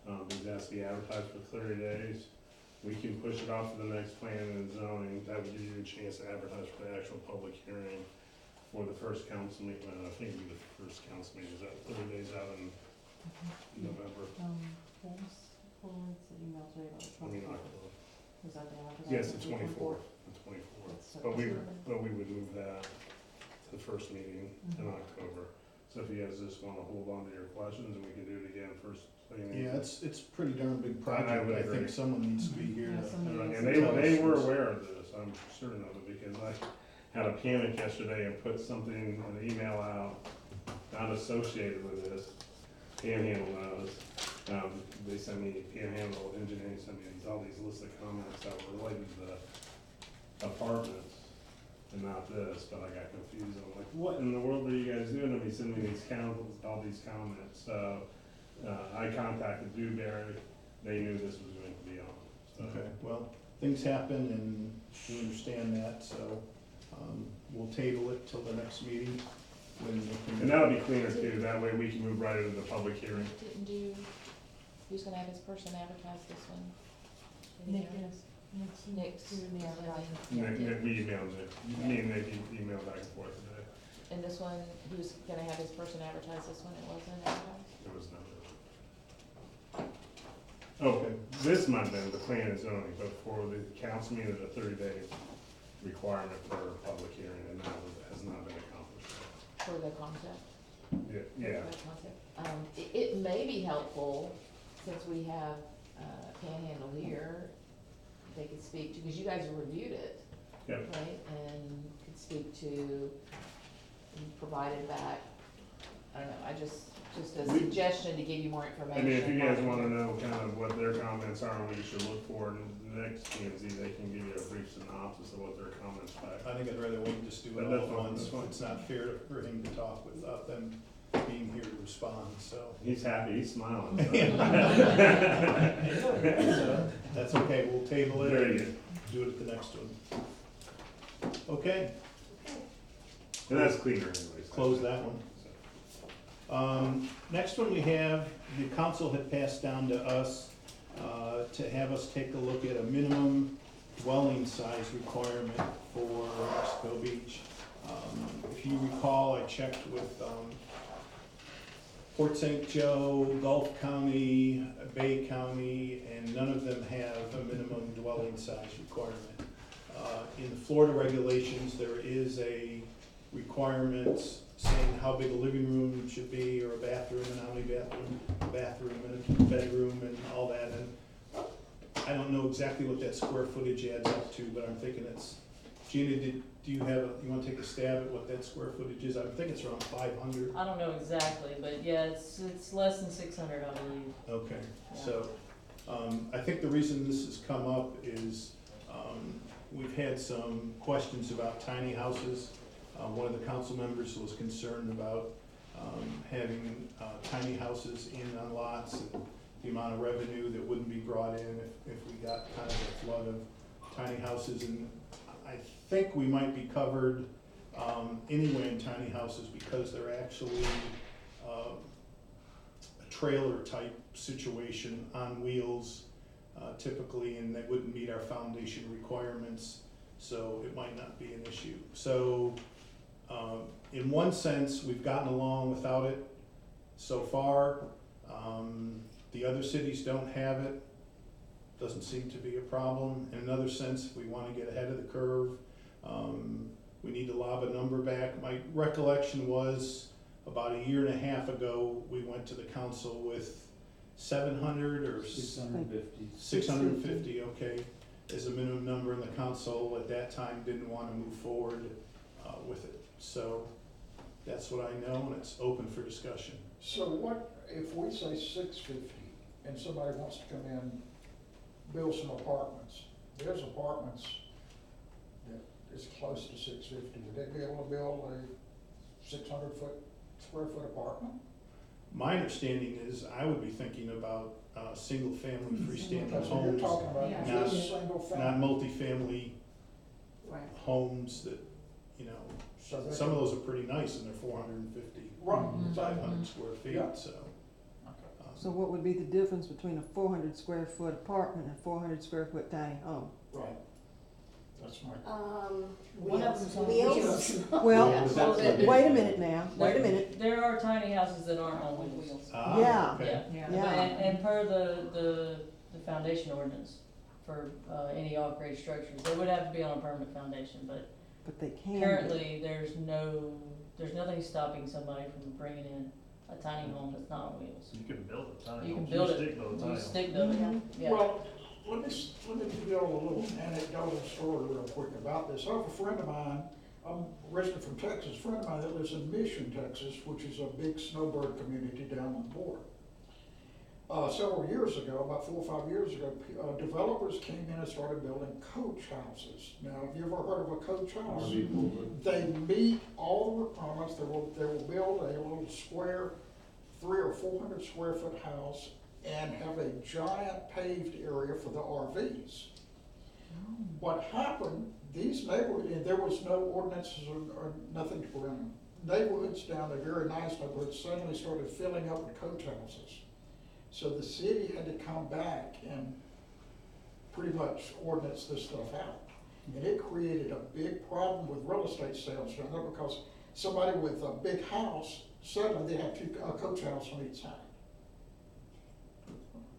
because it has to be advertised for 30 days. We can push it off to the next plan and zoning, that would give you a chance to advertise for the actual public hearing for the first council meeting, I think it'd be the first council meeting, is that 30 days out in November, Forwards the email today about the I mean, 24th. October. Was that the advertising? Yes, the 24th, the 24th. But we would move that to the first meeting in October. So if you guys just wanna hold on to your questions, and we can do it again first thing. Yeah, it's pretty darn big I project. would I think agree. someone needs to be here Yeah, to. somebody And needs to they tell us were this. aware of this, I'm certain of it, because I had a panic yesterday and put something, an email out, not associated with this. Panhandle knows, they sent me, Panhandle Engineering sent me all these lists of comments that were related to the apartments, and not this, but I got confused, I'm like, what in the world are you guys doing to me, sending me these all these comments, so, I contacted Dewberry, they knew this was going to be on, so. Okay, well, things happen and we understand that, so, we'll table it till the next meeting when they can. And that'll be cleaner too, that way we can move right into the public hearing. Who's gonna have his person advertise this one? Nick is. Nick's doing the advertising. Nick, we emailed it, me and Nick emailed back and forth today, And this one, who's gonna have his person advertise this one? It wasn't advertised? there was none. Oh, this might have been the plan and zoning, but for the council meeting, there's a 30-day requirement for a public hearing, and that has not been accomplished. For the concept? Yeah, For the concept. It may be helpful, since we have Panhandle here, they could speak to, because you guys have reviewed it, Yep. right? And could speak to, and provided back I don't know, just a suggestion to give you more information. I mean, if you guys wanna know kind of what their comments are and what you should look for in the next P and Z, they can give you a brief synopsis of what their comments back. I think I'd rather wait and just do it all at once. It's not fair for him to talk without them being here to respond, so. He's happy, he's smiling. So, that's okay, we'll table it Very and good. do it at the next one. Okay, And that's cleaner anyways. close that one. Next one we have, the council had passed down to us, to have us take a look at a minimum dwelling size requirement for Mexico Beach. If you recall, I checked with, Port St. Joe, Gulf County, Bay County, and none of them have a minimum dwelling size requirement. In the Florida regulations, there is a requirement saying how big a living room should be, or a bathroom, and how many bathroom and a bedroom and all that, and I don't know exactly what that square footage adds up to, but I'm thinking it's, Gina, do you wanna take a stab at what that square footage is? I think it's around 500. I don't know exactly, but yeah, it's less than 600, I believe. Okay, so, I think the reason this has come up is, we've had some questions about tiny houses. One of the council members was concerned about, having, tiny houses in on lots, and the amount of revenue that wouldn't be brought in if we got kind of a flood of tiny houses, and I think we might be covered, anyway in tiny houses, because they're actually, a trailer type situation on wheels, typically, and they wouldn't meet our foundation requirements, so it might not be an issue. So, in one sense, we've gotten along without it so far. The other cities don't have it, doesn't seem to be a problem. In another sense, if we wanna get ahead of the curve, we need to lob a number back. My recollection was, about a year and a half ago, we went to the council with 700 or 650. 650, okay, as a minimum number, and the council at that time didn't wanna move forward, with it. So, that's what I know, and it's open for discussion. So what, if we say 650 and somebody wants to come in, build some apartments, there's apartments that is close to 650, would they be able to build a 600 square foot apartment? My understanding is, I would be thinking about, single-family freestanding That's what you're homes, talking about, not- just single family. not multifamily Right. homes that, you know, So they some of can- those are pretty nice, and they're 450, Right, Mhm. 500 square feet, Yeah. so. So what would be the difference between a 400 square foot apartment and a 400 square foot tiny home? Right. That's my. One of them's on Wheels. Well, Yeah, Well, wait a minute now, wait a minute. There are tiny houses that aren't on wheels. Yeah. Okay. Yeah, Yeah. and per the foundation ordinance for, any off-grade structures, they would have to be on a permanent foundation, but But they can. currently, there's nothing stopping somebody from bringing in a tiny home that's not on wheels. You can build a tiny You can home. build it. Stick build a tiny You home. stick build it, yeah. Well, let me give you all a little anecdotal story real quick about this. I have a friend of mine, I'm originally from Texas, a friend of mine that lives in Mission, Texas, which is a big snowbird community down on the border. Several years ago, about 4 or 5 years ago, developers came in and started building coach houses. Now, have you ever heard of a coach house? They meet all the requirements. They will build a little square, 300 or 400 square foot house and have a giant paved area for the RVs. What happened, these neighborhoods, and there was no ordinances or nothing to prevent them. Neighborhoods down there, very nice neighborhoods, suddenly started filling up with coach houses. So the city had to come back and pretty much ordinance this stuff out. And it created a big problem with real estate sales down there, because somebody with a big house, suddenly they have a coach house on each side.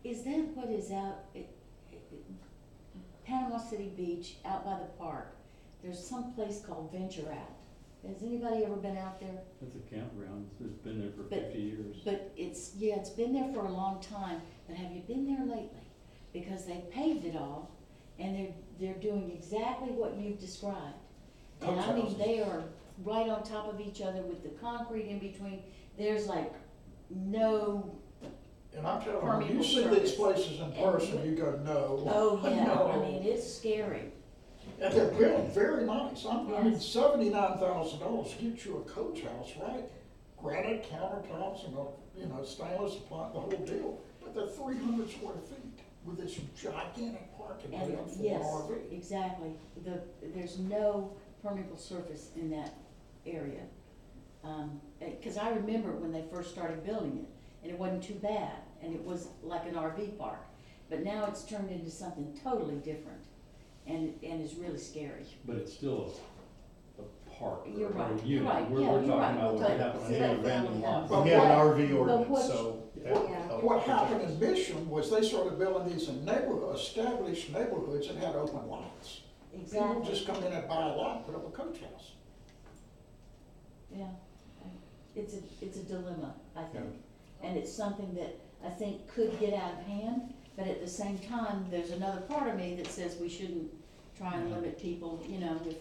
Is that what is out, Panama City Beach, out by the park? There's some place called Venture Out. Has anybody ever been out there? That's a campground, it's been there for But- 50 years. But it's been there for a long time, but have you been there lately? Because they paved it all, and they're doing exactly what you've described. And I mean, Coach they are right on top of each other with the concrete in between. There's like no, And I'm telling you, Permeable you see surface. these places in person, you go, no. oh yeah, no. I mean, it's scary. And they're built very nice. I mean, Yes. $79,000 gets you a coach house, right? Granite countertops and, stainless appliance, the whole deal. But they're 300 square feet with this gigantic parking And lot for an yes, RV. exactly. There's no permeable surface in that area. 'Cause I remember when they first started building it, and it wasn't too bad, and it was like an RV park. But now it's turned into something totally different, and is really scary. But it's still a park or You're or right, a you're unit. right, We're yeah, talking you're right. about what But happened see, on that any random family lot. house. But We have an what- RV but ordinance, what- so. that Yeah. helps What protect happened us. in Mission was they started building these in established neighborhoods that had open lots. People Exactly, just come in and buy a lot and put up a coach house. yeah. It's a dilemma, I think. And it's something that I think could get out of hand, but at the same time, there's another part of me that says we shouldn't try and limit people, if.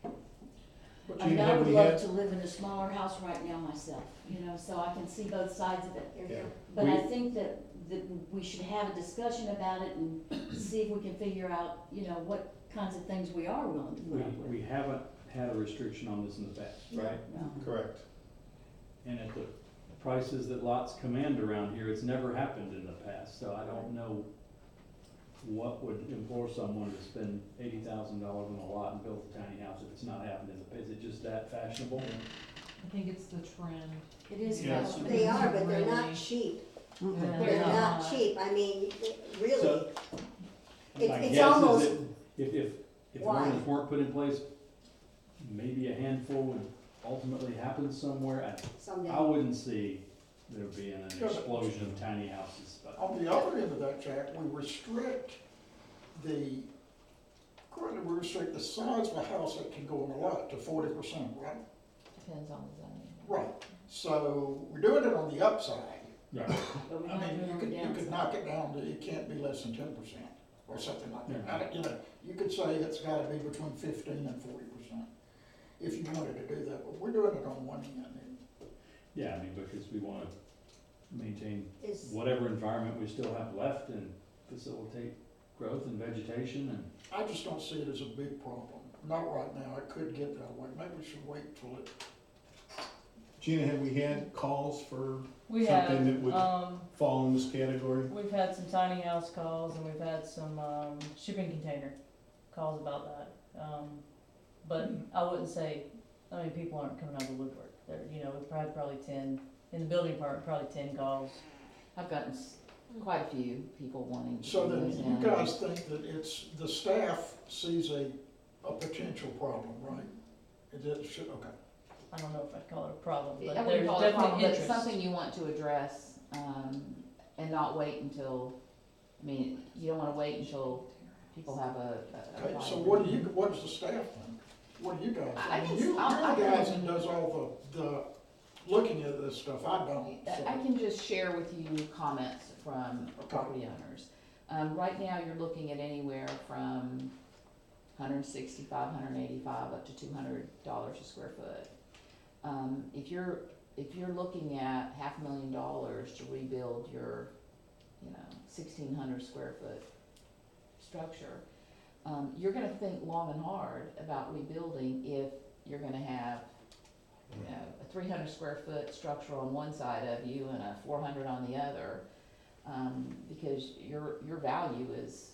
I Gina, mean, I have would we love had- to live in a smaller house right now myself, so I can see both sides of it. Yeah. But We- I think that we should have a discussion about it and see if we can figure out, what kinds of things we are willing to put up with. We haven't had a restriction on this in the past, right? No. Correct. And at the prices that lots command around here, it's never happened in the past, so I don't know what would implore someone to spend $80,000 on a lot and build a tiny house if it's not happened in the past. Is it just that fashionable? I think it's the trend. It is Yeah. fashion. They are, but they're Really? not cheap. Yeah. They're not cheap, I mean, really. So- It's- My it's guess is almost- that if the Why? ordinance weren't put in place, maybe a handful would ultimately happen somewhere. Someday. I wouldn't see there being an Yeah, but- explosion of tiny houses, but. On the other end of that, Jack, we restrict the size of a house that can go on a lot to 40%, right? Depends on the zoning. Right. So we're doing it on the upside. Right. But we're I not mean, doing you it on could, the you could downside. knock it down to, it can't be less than 10% or something like that. Yeah. You could say it's gotta be between 15 and 40% if you wanted to do that, but we're doing it on one end. Yeah, I mean, because we wanna maintain Is, whatever environment we still have left and facilitate growth and vegetation and. I just don't see it as a big problem. Not right now. It could get that way. Maybe we should wait till it. Gina, have we had calls for We something that have, would fall in this category? we've had some tiny house calls and we've had some, shipping container calls about that. But I wouldn't say, people aren't coming out of the woodwork. We've had probably 10, in the building department, probably 10 calls. I've gotten quite a few people wanting to So do then this you now. guys think that the staff sees a potential problem, right? Okay. I don't know if I'd call it a problem, I but wouldn't there's call it a problem, definitely but interest. something you want to address, and not wait until, you don't wanna wait until people have a Okay, so violent- what does the staff think? What do you guys I think? can- You're I'll- the guys that does all the looking at this stuff. I don't. so- I can just share with you comments from property owners. Right now, you're looking at anywhere from $165, $185, up to $200 a square foot. If you're looking at $500,000 to rebuild your, 1,600 square foot structure, you're gonna think long and hard about rebuilding if you're gonna have, a 300 square foot structure on one side of you and a 400 on the other, because your value is,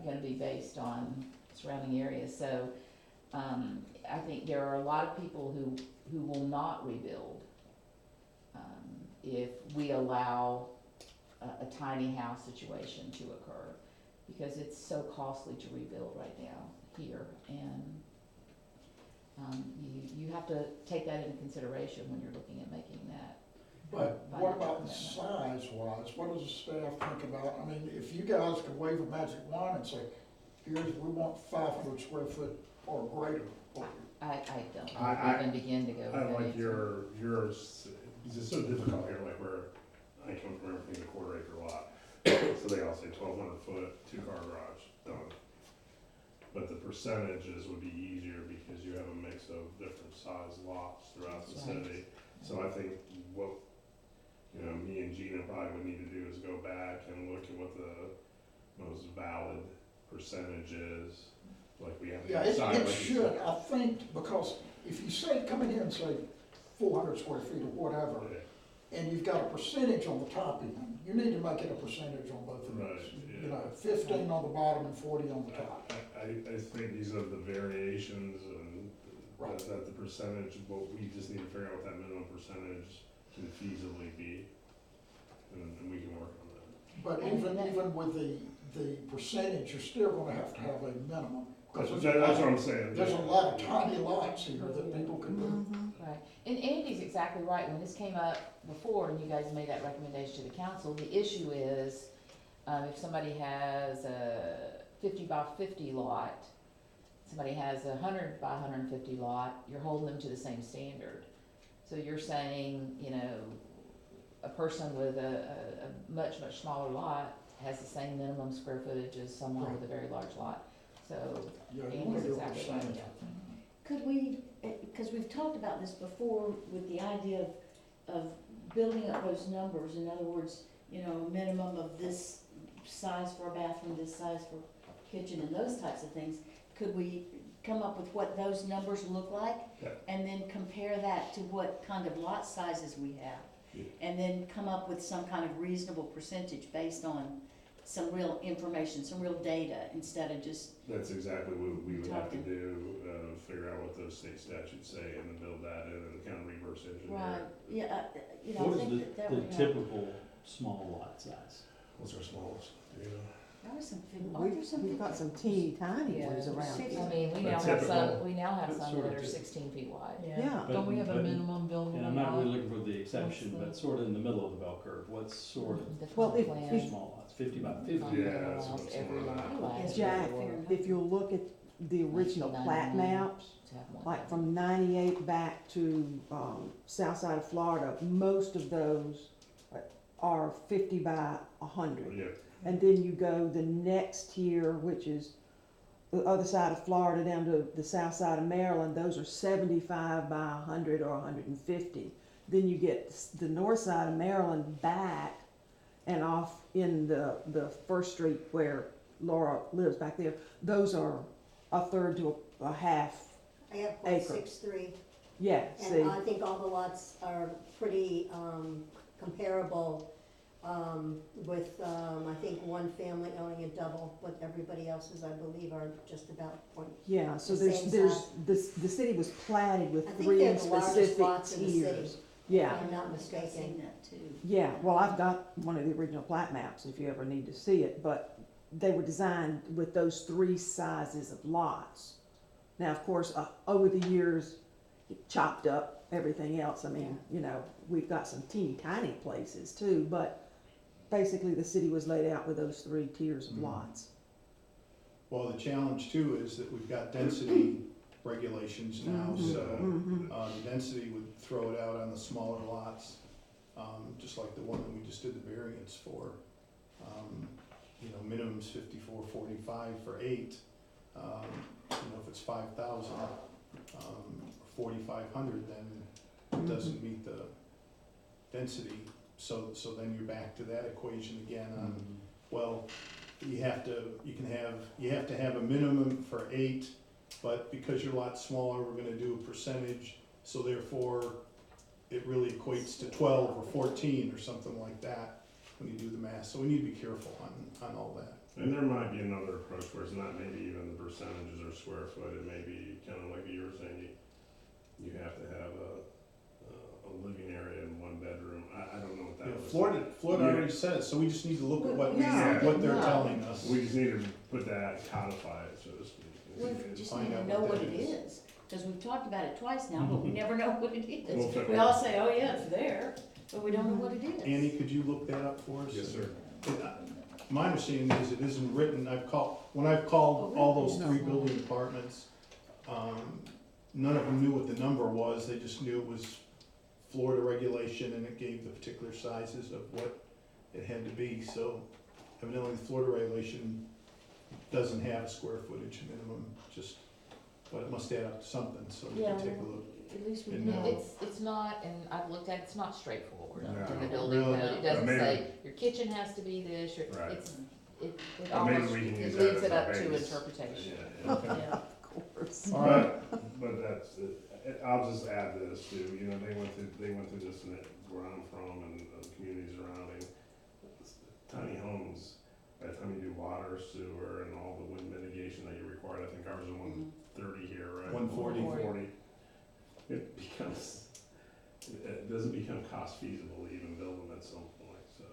gonna be based on surrounding areas. So, I think there are a lot of people who will not rebuild, if we allow a tiny house situation to occur, because it's so costly to rebuild right now here, and you have to take that into consideration when you're looking at making that. But what financial about commitment. size-wise? What does the staff think about? If you guys could wave a magic wand and say, we want 500 square foot or greater. I don't I- even begin to go. I with like that. yours, it's just so difficult here, like where I come from, everything's a quarter acre lot. So they all say 1,200 foot, 2-car garage, done. But the percentages would be easier because you have a mix of different size lots throughout the That's right. city. So I think what, you know, me and Gina probably would need to do is go back and look at what the most valid percentage is, like we have to Yeah, decide. it like you should, said. I think, because if you say, come in here and say 400 square feet or whatever, Yeah. and you've got a percentage on the top end, you need to make it a percentage on both of Right, those. yeah. You know, 15 on the bottom and 40 on the top. I think these are the variations and Right. that the percentage, but we just need to figure out what that minimum percentage can feasibly be. And we can work on that. But And even, that- even with the percentage, you're still gonna have a minimum. 'Cause That's there's a what lot- I'm saying. There's a lot of tiny lots here that people can do. Right, and Andy's exactly right, when this came up before and you guys made that recommendation to the council, the issue is, if somebody has a 50 by 50 lot, somebody has a 100 by 150 lot, you're holding them to the same standard. So you're saying, you know, a person with a much, much smaller lot has the same minimum square footage as someone with a very large lot. So Yeah, you wanna Andy's do a exactly right. percentage. Could we, because we've talked about this before with the idea of building up those numbers, in other words, you know, a minimum of this size for a bathroom, this size for kitchen, and those types of things. Could we come up with what those numbers look like? Yeah. And then compare that to what kind of lot sizes we have? Yeah. And then come up with some kind of reasonable percentage based on some real information, some real data, instead of just, That's exactly what we would have to do, figure out what those state statutes say and then build that in and kind of reverse engineer. right, it. yeah, you know, I What is think that the would help. typical small lot size? What's our smallest, do you know? There are some, aren't there some? We've got some teeny tiny Yeah, ones around. I here. mean, we But now have some, typical- we now have That's some sort that of are typ- 16 feet wide. Yeah. Don't we have a But- minimum buildable And I'm not lot? really looking for the exception, What's the- but sort of in the middle of the bell curve, what's sort of The Well, comp if- plan, if- small lots, 50 by 50? Yeah, that's allows what's every going on. lot class Jack, everywhere if you look at the original plat 1999 maps, to have one. like from 98 back to, south side of Florida, most of those are 50 by 100. Yeah, And then you go the next tier, which is the other side of Florida down to the south side of Maryland, those are 75 by 100 or 150. Then you get the north side of Maryland back and off in the first street where Laura lives back there, those are a third to a half. I have Acre. .63, Yeah, see, and I think all the lots are pretty, comparable, with, I think one family owning a double, but everybody else's, I believe, are just about point. yeah, so the there's, same there's, size. the city was platted with I think three they're the largest specific lots in the city. tiers. Yeah. If I'm not I've seen mistaken. that too. Yeah, well, I've got one of the original plat maps if you ever need to see it, but they were designed with those three sizes of lots. Now, of course, over the years, it chopped up everything else. I mean, you know, we've got some teeny tiny places too, but basically the city was laid out with those three tiers of lots. Well, the challenge too is that we've got density regulations now, so, Mhm. the density would throw it out on the smaller lots, just like the one that we just did the variance for. You know, minimum's 54, 45 for 8, you know, if it's 5,000, 4,500, then it doesn't meet the density. So then you're back to that equation again on, well, you have to have a minimum for 8, but because your lot's smaller, we're gonna do a percentage, so therefore, it really equates to 12 or 14 or something like that when you do the math. So we need to be careful on all that. and there might be another approach where it's not maybe even the percentages or square foot, it may be kind of like you were saying, you have to have a living area and one bedroom, I don't know what that Yeah, was. Florida Yeah. already says, so we just need to look at what Yeah. they're Yeah. telling us. We just need to put that, codify it, so to speak. We just Find need to out know what what that it is. is, because we've talked about it twice now, but we never know what it We'll is. fit- We all say, oh yeah, it's there, but we don't know what it is. Annie, could you look that up for us? Yes, sir. My understanding is it isn't written, when I've called all those 3 building departments, none of them knew what the number was, they just knew it was Florida regulation and it gave the particular sizes of what it had to be, so evidently the Florida regulation doesn't have a square footage minimum, just but it must add up to something, so we Yeah, can take a well, look. At least we And, know. It's not, and I've looked at, it's not straightforward No. in the building Really? code. It doesn't Maybe- say, your kitchen has to be this, your, Right. it But maybe almost, we can use it that leaves as it our up to base. interpretation. Yeah, yeah. Yeah. Of course. All right, But that's, I'll just add this too, you know, they went through this in where I'm from and the communities around, and tiny homes, by the time you do water, sewer, and all the wind mitigation that you require, I think ours is 130 here, right? 140. 140. It becomes, it doesn't become cost feasible to even build them at some point, so.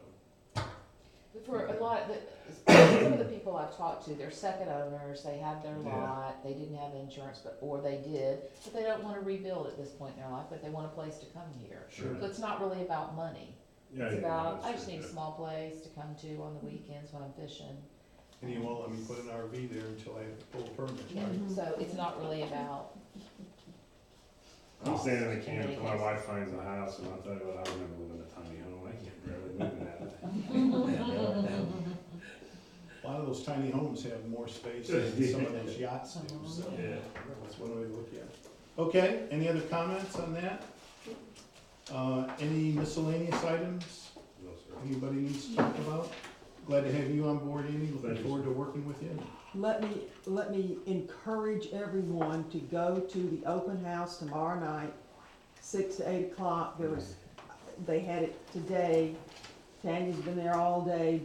But for a lot, some of the people I've talked to, they're second owners, they have their Yeah. lot, they didn't have insurance, or they did, but they don't wanna rebuild at this point in their life, but they want a place to come here. Sure. So it's not really about money. Yeah, It's yeah, about, that's I just true, need a yeah. small place to come to on the weekends when I'm fishing. and you won't let me put an RV there until I have a full permit, Yeah, right? so it's not really about, I'm staying in a camp until my wife finds a house, and I'll tell you what, I remember living in a tiny home, I can't barely live in that. A lot of those tiny homes have more space than some of those yachts do, so Yeah. that's one way to look at it. Okay, any other comments on that? Any miscellaneous items No, sir. anybody needs to talk about? Glad to have you on board, Amy, looking Thank you, forward sir. to working with you. Let me encourage everyone to go to the open house tomorrow night, 6 to 8 o'clock. They had it today. Tanya's been there all day.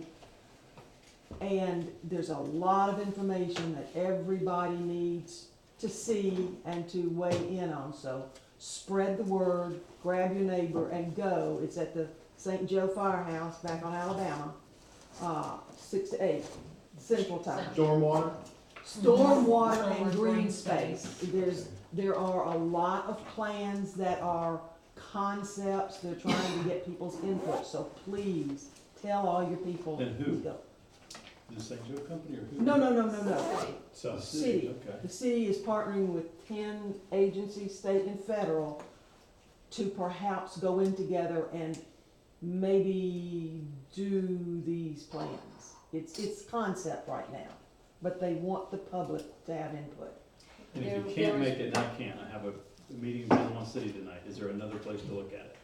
And there's a lot of information that everybody needs to see and to weigh in on. So spread the word, grab your neighbor and go. It's at the St. Joe Firehouse back on Alabama, 6 to 8 Central Time. Stormwater? Stormwater and green space. There are a lot of plans that are concepts, they're trying to get people's input, so please tell all your people. And who? to go. The St. Joe Company or who? No. So, City. Okay. The city is partnering with 10 agencies, state and federal, to perhaps go in together and maybe do these plans. It's concept right now, but they want the public to have input. And if There- you there can't was- make it, and I can't, I have a meeting in Panama City tonight, is there another place to look at it?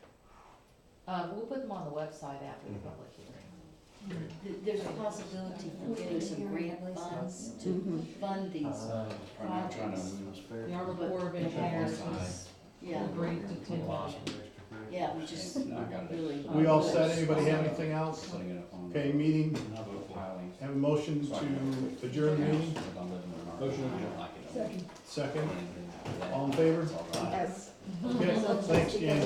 we'll put them on the website after the public hearing. There's a possibility for getting some grant funds to fund these projects. The Army Corps of Engineers was Yeah, agreed to 10 million. yeah, we just really. we all set? Anybody have anything else? Okay, meeting, And I'll vote for it. have a motion to adjourn the meeting? Motion. Second. Second, all in favor? Yes. Okay, thanks, Jan.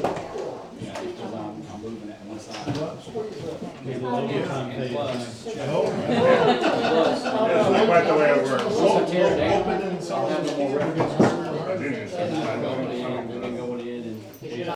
I'm moving it on one side. Okay, the overtime pay is nice. No? That's not quite the way it works. Open and I'll have no more solid. I do need to-